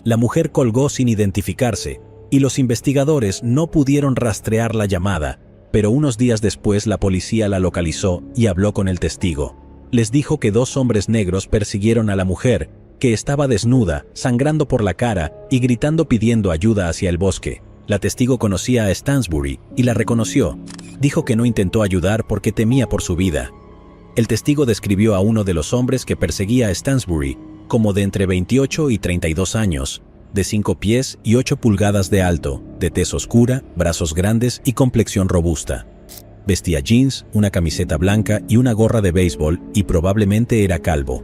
La mujer colgó sin identificarse y los investigadores no pudieron rastrear la llamada, pero unos días después la policía la localizó y habló con el testigo. Les dijo que 2 hombres negros persiguieron a la mujer, que estaba desnuda, sangrando por la cara y gritando pidiendo ayuda hacia el bosque. La testigo conocía a Stansbury y la reconoció. Dijo que no intentó ayudar porque temía por su vida. El testigo describió a uno de los hombres que perseguía a Stansbury como de entre 28 y 32 años, de 5 pies y 8 pulgadas de alto, de tez oscura, brazos grandes y complexión robusta. Vestía jeans, una camiseta blanca y una gorra de béisbol y probablemente era calvo.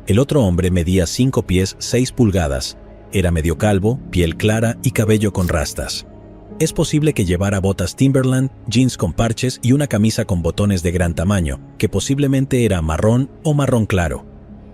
El otro hombre medía 5 pies 6 pulgadas. Era medio calvo, piel clara y cabello con rastas. Es posible que llevara botas Timberland, jeans con parches y una camisa con botones de gran tamaño, que posiblemente era marrón o marrón claro.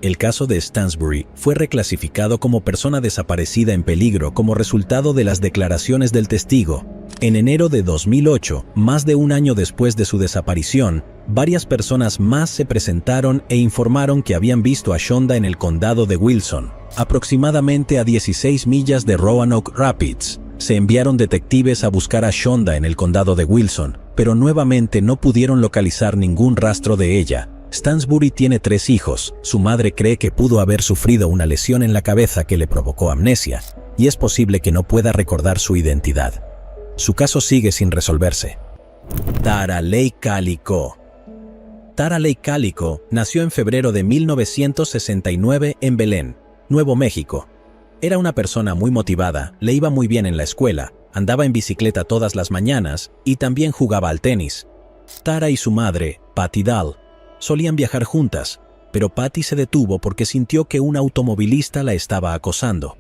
El caso de Stansbury fue reclasificado como persona desaparecida en peligro como resultado de las declaraciones del testigo. En enero de 2008, más de un año después de su desaparición, varias personas más se presentaron e informaron que habían visto a Shonda en el condado de Wilson, aproximadamente a 16 millas de Roanoke Rapids. Se enviaron detectives a buscar a Shonda en el condado de Wilson, pero nuevamente no pudieron localizar ningún rastro de ella. Stansbury tiene 3 hijos. Su madre cree que pudo haber sufrido una lesión en la cabeza que le provocó amnesia, y es posible que no pueda recordar su identidad. Su caso sigue sin resolverse. Tara Leigh Calico. Tara Leigh Calico nació en febrero de 1969 en Belén, Nuevo México. Era una persona muy motivada, le iba muy bien en la escuela, andaba en bicicleta todas las mañanas y también jugaba al tenis. Tara y su madre, Patty Dahl, solían viajar juntas, pero Patty se detuvo porque sintió que un automovilista la estaba acosando.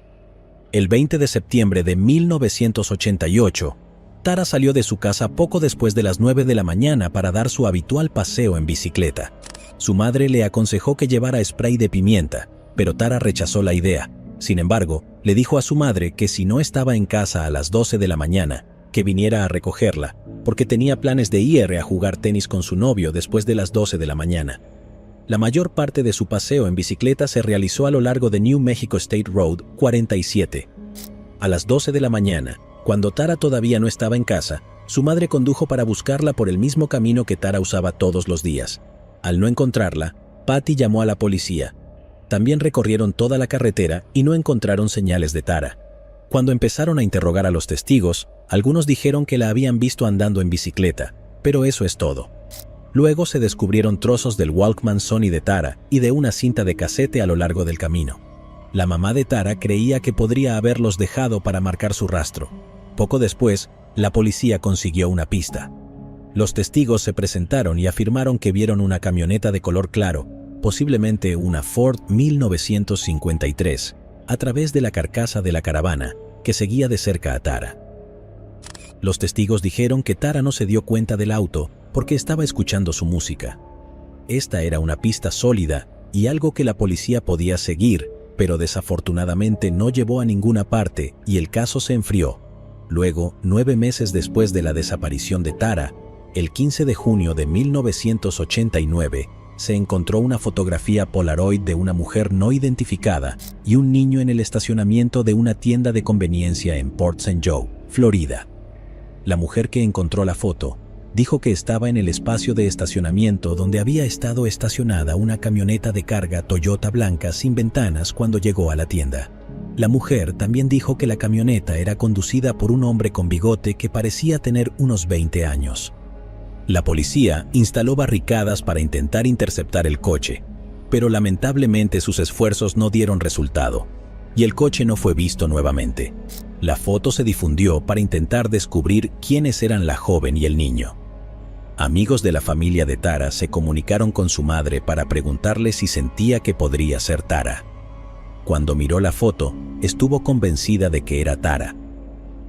El 20 de septiembre de 1988, Tara salió de su casa poco después de las 9 de la mañana para dar su habitual paseo en bicicleta. Su madre le aconsejó que llevara spray de pimienta, pero Tara rechazó la idea. Sin embargo, le dijo a su madre que si no estaba en casa a las 12 de la mañana, que viniera a recogerla, porque tenía planes de ir a jugar tenis con su novio después de las 12 de la mañana. La mayor parte de su paseo en bicicleta se realizó a lo largo de New Mexico State Road 47. A las 12 de la mañana, cuando Tara todavía no estaba en casa, su madre condujo para buscarla por el mismo camino que Tara usaba todos los días. Al no encontrarla, Patty llamó a la policía. También recorrieron toda la carretera y no encontraron señales de Tara. Cuando empezaron a interrogar a los testigos, algunos dijeron que la habían visto andando en bicicleta, pero eso es todo. Luego se descubrieron trozos del Walkman Sony de Tara y de una cinta de casete a lo largo del camino. La mamá de Tara creía que podría haberlos dejado para marcar su rastro. Poco después, la policía consiguió una pista. Los testigos se presentaron y afirmaron que vieron una camioneta de color claro, posiblemente una Ford 1953, a través de la carcasa de la caravana, que seguía de cerca a Tara. Los testigos dijeron que Tara no se dio cuenta del auto porque estaba escuchando su música. Esta era una pista sólida y algo que la policía podía seguir, pero desafortunadamente no llevó a ninguna parte y el caso se enfrió. Luego, 9 meses después de la desaparición de Tara, el 15 de junio de 1989, se encontró una fotografía Polaroid de una mujer no identificada y un niño en el estacionamiento de una tienda de conveniencia en Port St. Joe, Florida. La mujer que encontró la foto dijo que estaba en el espacio de estacionamiento donde había estado estacionada una camioneta de carga Toyota blanca sin ventanas cuando llegó a la tienda. La mujer también dijo que la camioneta era conducida por un hombre con bigote que parecía tener unos 20 años. La policía instaló barricadas para intentar interceptar el coche, pero lamentablemente sus esfuerzos no dieron resultado, y el coche no fue visto nuevamente. La foto se difundió para intentar descubrir quiénes eran la joven y el niño. Amigos de la familia de Tara se comunicaron con su madre para preguntarle si sentía que podría ser Tara. Cuando miró la foto, estuvo convencida de que era Tara.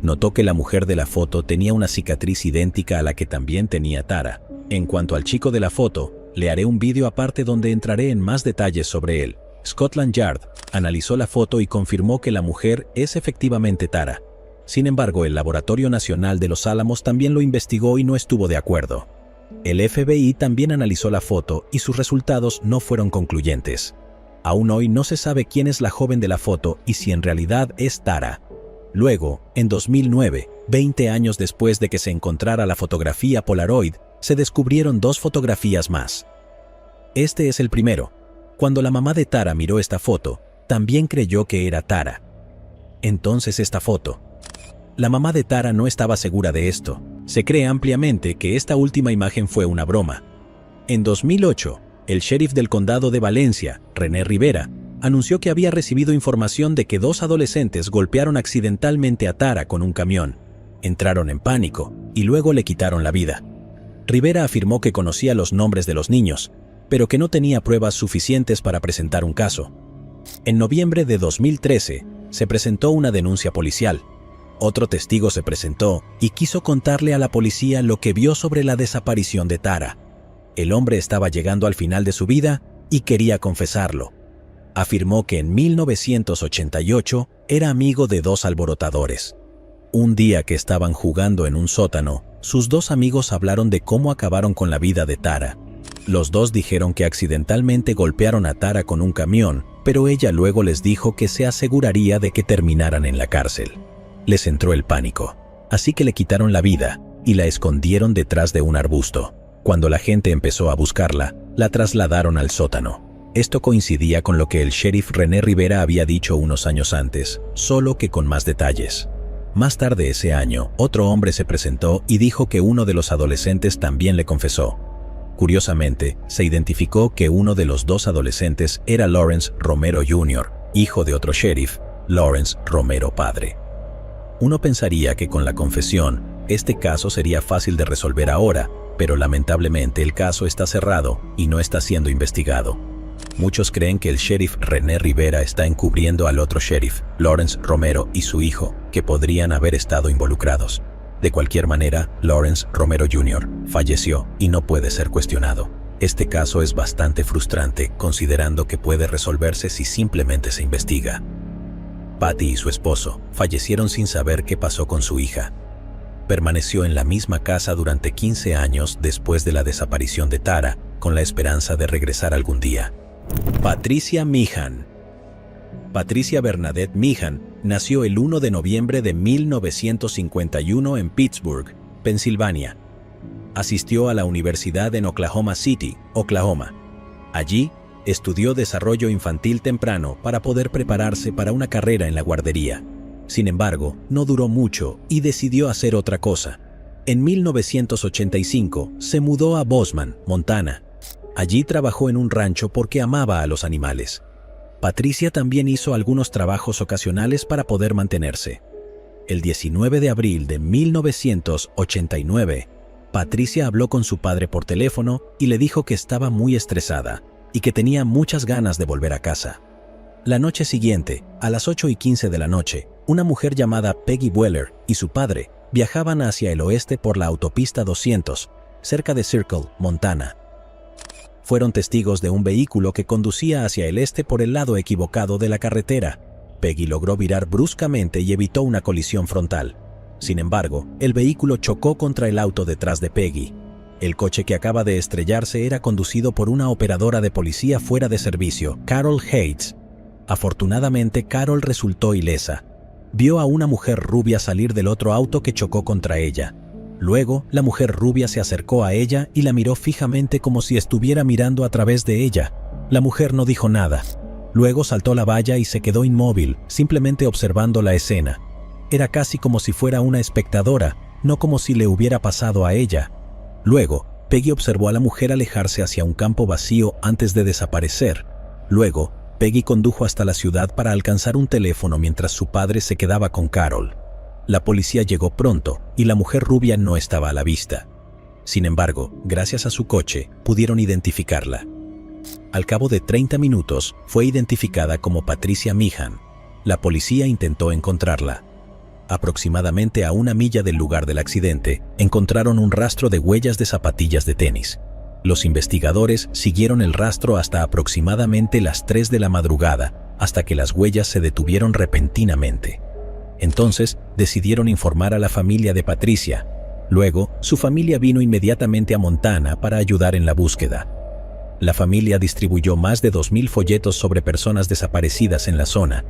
Notó que la mujer de la foto tenía una cicatriz idéntica a la que también tenía Tara. En cuanto al chico de la foto, le haré un vídeo aparte donde entraré en más detalles sobre él. Scotland Yard analizó la foto y confirmó que la mujer es efectivamente Tara. Sin embargo, el Laboratorio Nacional de Los Álamos también lo investigó y no estuvo de acuerdo. El FBI también analizó la foto y sus resultados no fueron concluyentes. Aún hoy no se sabe quién es la joven de la foto y si en realidad es Tara. Luego, en 2009, 20 años después de que se encontrara la fotografía Polaroid, se descubrieron 2 fotografías más. Este es el primero. Cuando la mamá de Tara miró esta foto, también creyó que era Tara. Entonces esta foto. La mamá de Tara no estaba segura de esto. Se cree ampliamente que esta última imagen fue una broma. En 2008, el sheriff del condado de Valencia, René Rivera, anunció que había recibido información de que 2 adolescentes golpearon accidentalmente a Tara con un camión. Entraron en pánico y luego le quitaron la vida. Rivera afirmó que conocía los nombres de los niños, pero que no tenía pruebas suficientes para presentar un caso. En noviembre de 2013, se presentó una denuncia policial. Otro testigo se presentó y quiso contarle a la policía lo que vio sobre la desaparición de Tara. El hombre estaba llegando al final de su vida y quería confesarlo. Afirmó que en 1988 era amigo de 2 alborotadores. Un día que estaban jugando en un sótano, sus 2 amigos hablaron de cómo acabaron con la vida de Tara. Los 2 dijeron que accidentalmente golpearon a Tara con un camión, pero ella luego les dijo que se aseguraría de que terminaran en la cárcel. Les entró el pánico, así que le quitaron la vida y la escondieron detrás de un arbusto. Cuando la gente empezó a buscarla, la trasladaron al sótano. Esto coincidía con lo que el sheriff René Rivera había dicho unos años antes, solo que con más detalles. Más tarde ese año, otro hombre se presentó y dijo que uno de los adolescentes también le confesó. Curiosamente, se identificó que uno de los 2 adolescentes era Lawrence Romero Jr., hijo de otro sheriff, Lawrence Romero padre. Uno pensaría que con la confesión, este caso sería fácil de resolver ahora, pero lamentablemente el caso está cerrado y no está siendo investigado. Muchos creen que el sheriff René Rivera está encubriendo al otro sheriff, Lawrence Romero y su hijo, que podrían haber estado involucrados. De cualquier manera, Lawrence Romero Jr. falleció y no puede ser cuestionado. Este caso es bastante frustrante, considerando que puede resolverse si simplemente se investiga. Patty y su esposo fallecieron sin saber qué pasó con su hija. Permaneció en la misma casa durante 15 años después de la desaparición de Tara, con la esperanza de regresar algún día. Patricia Meehan. Patricia Bernadette Meehan nació el 1 de noviembre de 1951 en Pittsburgh, Pensilvania. Asistió a la universidad en Oklahoma City, Oklahoma. Allí, estudió desarrollo infantil temprano para poder prepararse para una carrera en la guardería. Sin embargo, no duró mucho y decidió hacer otra cosa. En 1985 se mudó a Bozeman, Montana. Allí trabajó en un rancho porque amaba a los animales. Patricia también hizo algunos trabajos ocasionales para poder mantenerse. El 19 de abril de 1989, Patricia habló con su padre por teléfono y le dijo que estaba muy estresada y que tenía muchas ganas de volver a casa. La noche siguiente, a las 8:15 de la noche, una mujer llamada Peggy Weller y su padre viajaban hacia el oeste por la autopista 200, cerca de Circle, Montana. Fueron testigos de un vehículo que conducía hacia el este por el lado equivocado de la carretera. Peggy logró virar bruscamente y evitó una colisión frontal. Sin embargo, el vehículo chocó contra el auto detrás de Peggy. El coche que acaba de estrellarse era conducido por una operadora de policía fuera de servicio, Carol Hayes. Afortunadamente, Carol resultó ilesa. Vio a una mujer rubia salir del otro auto que chocó contra ella. Luego, la mujer rubia se acercó a ella y la miró fijamente como si estuviera mirando a través de ella. La mujer no dijo nada. Luego saltó la valla y se quedó inmóvil, simplemente observando la escena. Era casi como si fuera una espectadora, no como si le hubiera pasado a ella. Luego, Peggy observó a la mujer alejarse hacia un campo vacío antes de desaparecer. Luego, Peggy condujo hasta la ciudad para alcanzar un teléfono mientras su padre se quedaba con Carol. La policía llegó pronto y la mujer rubia no estaba a la vista. Sin embargo, gracias a su coche, pudieron identificarla. Al cabo de 30 minutos, fue identificada como Patricia Meehan. La policía intentó encontrarla. Aproximadamente a 1 milla del lugar del accidente, encontraron un rastro de huellas de zapatillas de tenis. Los investigadores siguieron el rastro hasta aproximadamente las 3 de la madrugada, hasta que las huellas se detuvieron repentinamente. Entonces, decidieron informar a la familia de Patricia. Luego, su familia vino inmediatamente a Montana para ayudar en la búsqueda. La familia distribuyó más de 2.000 folletos sobre personas desaparecidas en la zona.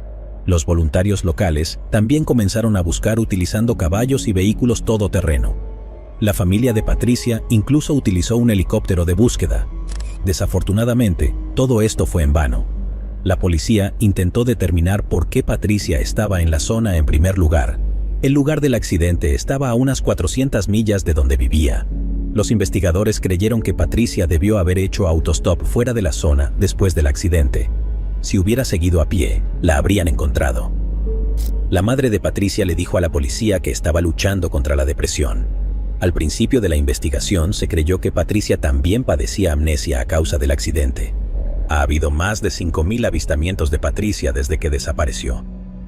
Los voluntarios locales también comenzaron a buscar utilizando caballos y vehículos todoterreno. La familia de Patricia incluso utilizó un helicóptero de búsqueda. Desafortunadamente, todo esto fue en vano. La policía intentó determinar por qué Patricia estaba en la zona en primer lugar. El lugar del accidente estaba a unas 400 millas de donde vivía. Los investigadores creyeron que Patricia debió haber hecho autostop fuera de la zona después del accidente. Si hubiera seguido a pie, la habrían encontrado. La madre de Patricia le dijo a la policía que estaba luchando contra la depresión. Al principio de la investigación se creyó que Patricia también padecía amnesia a causa del accidente. Ha habido más de 5.000 avistamientos de Patricia desde que desapareció.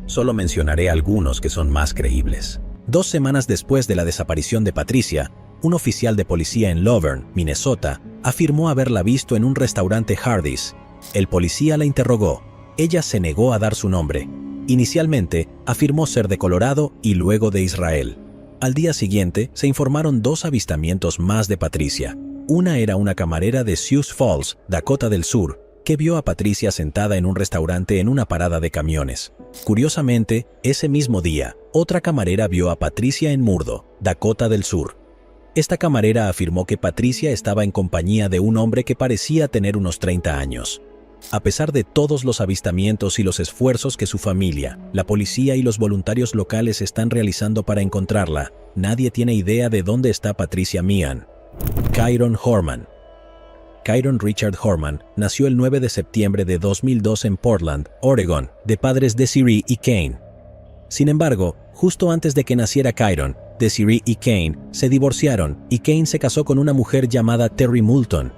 Solo mencionaré algunos que son más creíbles. 2 semanas después de la desaparición de Patricia, un oficial de policía en Luverne, Minnesota, afirmó haberla visto en un restaurante Hardee's. El policía la interrogó. Ella se negó a dar su nombre. Inicialmente, afirmó ser de Colorado y luego de Israel. Al día siguiente, se informaron 2 avistamientos más de Patricia. Una era una camarera de Sioux Falls, Dakota del Sur, que vio a Patricia sentada en un restaurante en una parada de camiones. Curiosamente, ese mismo día, otra camarera vio a Patricia en Murdo, Dakota del Sur. Esta camarera afirmó que Patricia estaba en compañía de un hombre que parecía tener unos 30 años. A pesar de todos los avistamientos y los esfuerzos que su familia, la policía y los voluntarios locales están realizando para encontrarla, nadie tiene idea de dónde está Patricia Meehan. Kyron Horman. Kyron Richard Horman nació el 9 de septiembre de 2002 en Portland, Oregon, de padres Desiree y Kane. Sin embargo, justo antes de que naciera Kyron, Desiree y Kane se divorciaron y Kane se casó con una mujer llamada Terry Moulton.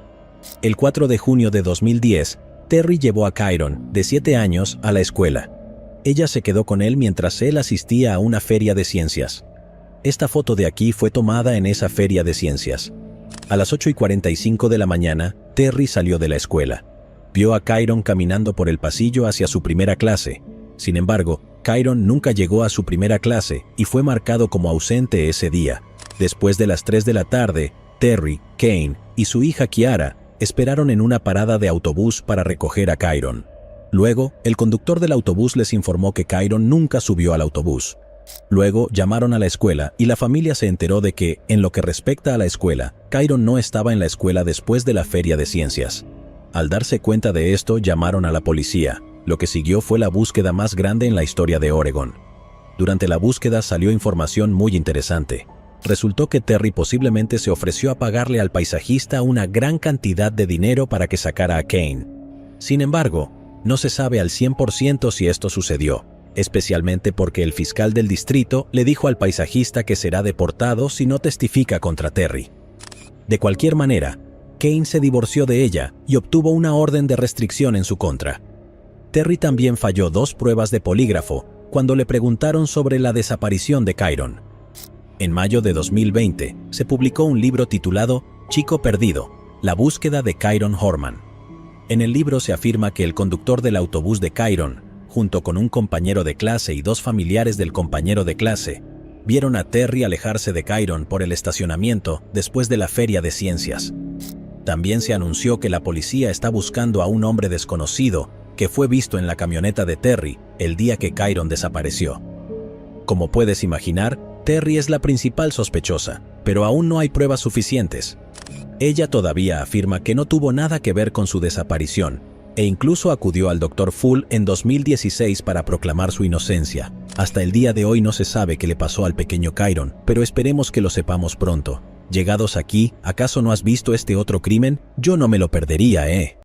El 4 de junio de 2010, Terry llevó a Kyron, de 7 años, a la escuela. Ella se quedó con él mientras él asistía a una feria de ciencias. Esta foto de aquí fue tomada en esa feria de ciencias. A las 8:45 de la mañana, Terry salió de la escuela. Vio a Kyron caminando por el pasillo hacia su primera clase. Sin embargo, Kyron nunca llegó a su primera clase y fue marcado como ausente ese día. Después de las 3 de la tarde, Terry, Kane y su hija Kiara esperaron en una parada de autobús para recoger a Kyron. Luego, el conductor del autobús les informó que Kyron nunca subió al autobús. Luego llamaron a la escuela y la familia se enteró de que, en lo que respecta a la escuela, Kyron no estaba en la escuela después de la feria de ciencias. Al darse cuenta de esto, llamaron a la policía. Lo que siguió fue la búsqueda más grande en la historia de Oregon. Durante la búsqueda salió información muy interesante. Resultó que Terry posiblemente se ofreció a pagarle al paisajista una gran cantidad de dinero para que sacara a Kane. Sin embargo, no se sabe al 100% si esto sucedió, especialmente porque el fiscal del distrito le dijo al paisajista que será deportado si no testifica contra Terry. De cualquier manera, Kane se divorció de ella y obtuvo una orden de restricción en su contra. Terry también falló 2 pruebas de polígrafo cuando le preguntaron sobre la desaparición de Kyron. En mayo de 2020, se publicó un libro titulado Chico Perdido, la búsqueda de Kyron Horman. En el libro se afirma que el conductor del autobús de Kyron, junto con un compañero de clase y 2 familiares del compañero de clase, vieron a Terry alejarse de Kyron por el estacionamiento después de la feria de ciencias. También se anunció que la policía está buscando a un hombre desconocido que fue visto en la camioneta de Terry el día que Kyron desapareció. Como puedes imaginar, Terry es la principal sospechosa, pero aún no hay pruebas suficientes. Ella todavía afirma que no tuvo nada que ver con su desaparición, e incluso acudió al Dr. Full en 2016 para proclamar su inocencia. Hasta el día de hoy no se sabe qué le pasó al pequeño Kyron, pero esperemos que lo sepamos pronto. Llegados aquí, ¿acaso no has visto este otro crimen? Yo no me lo perdería,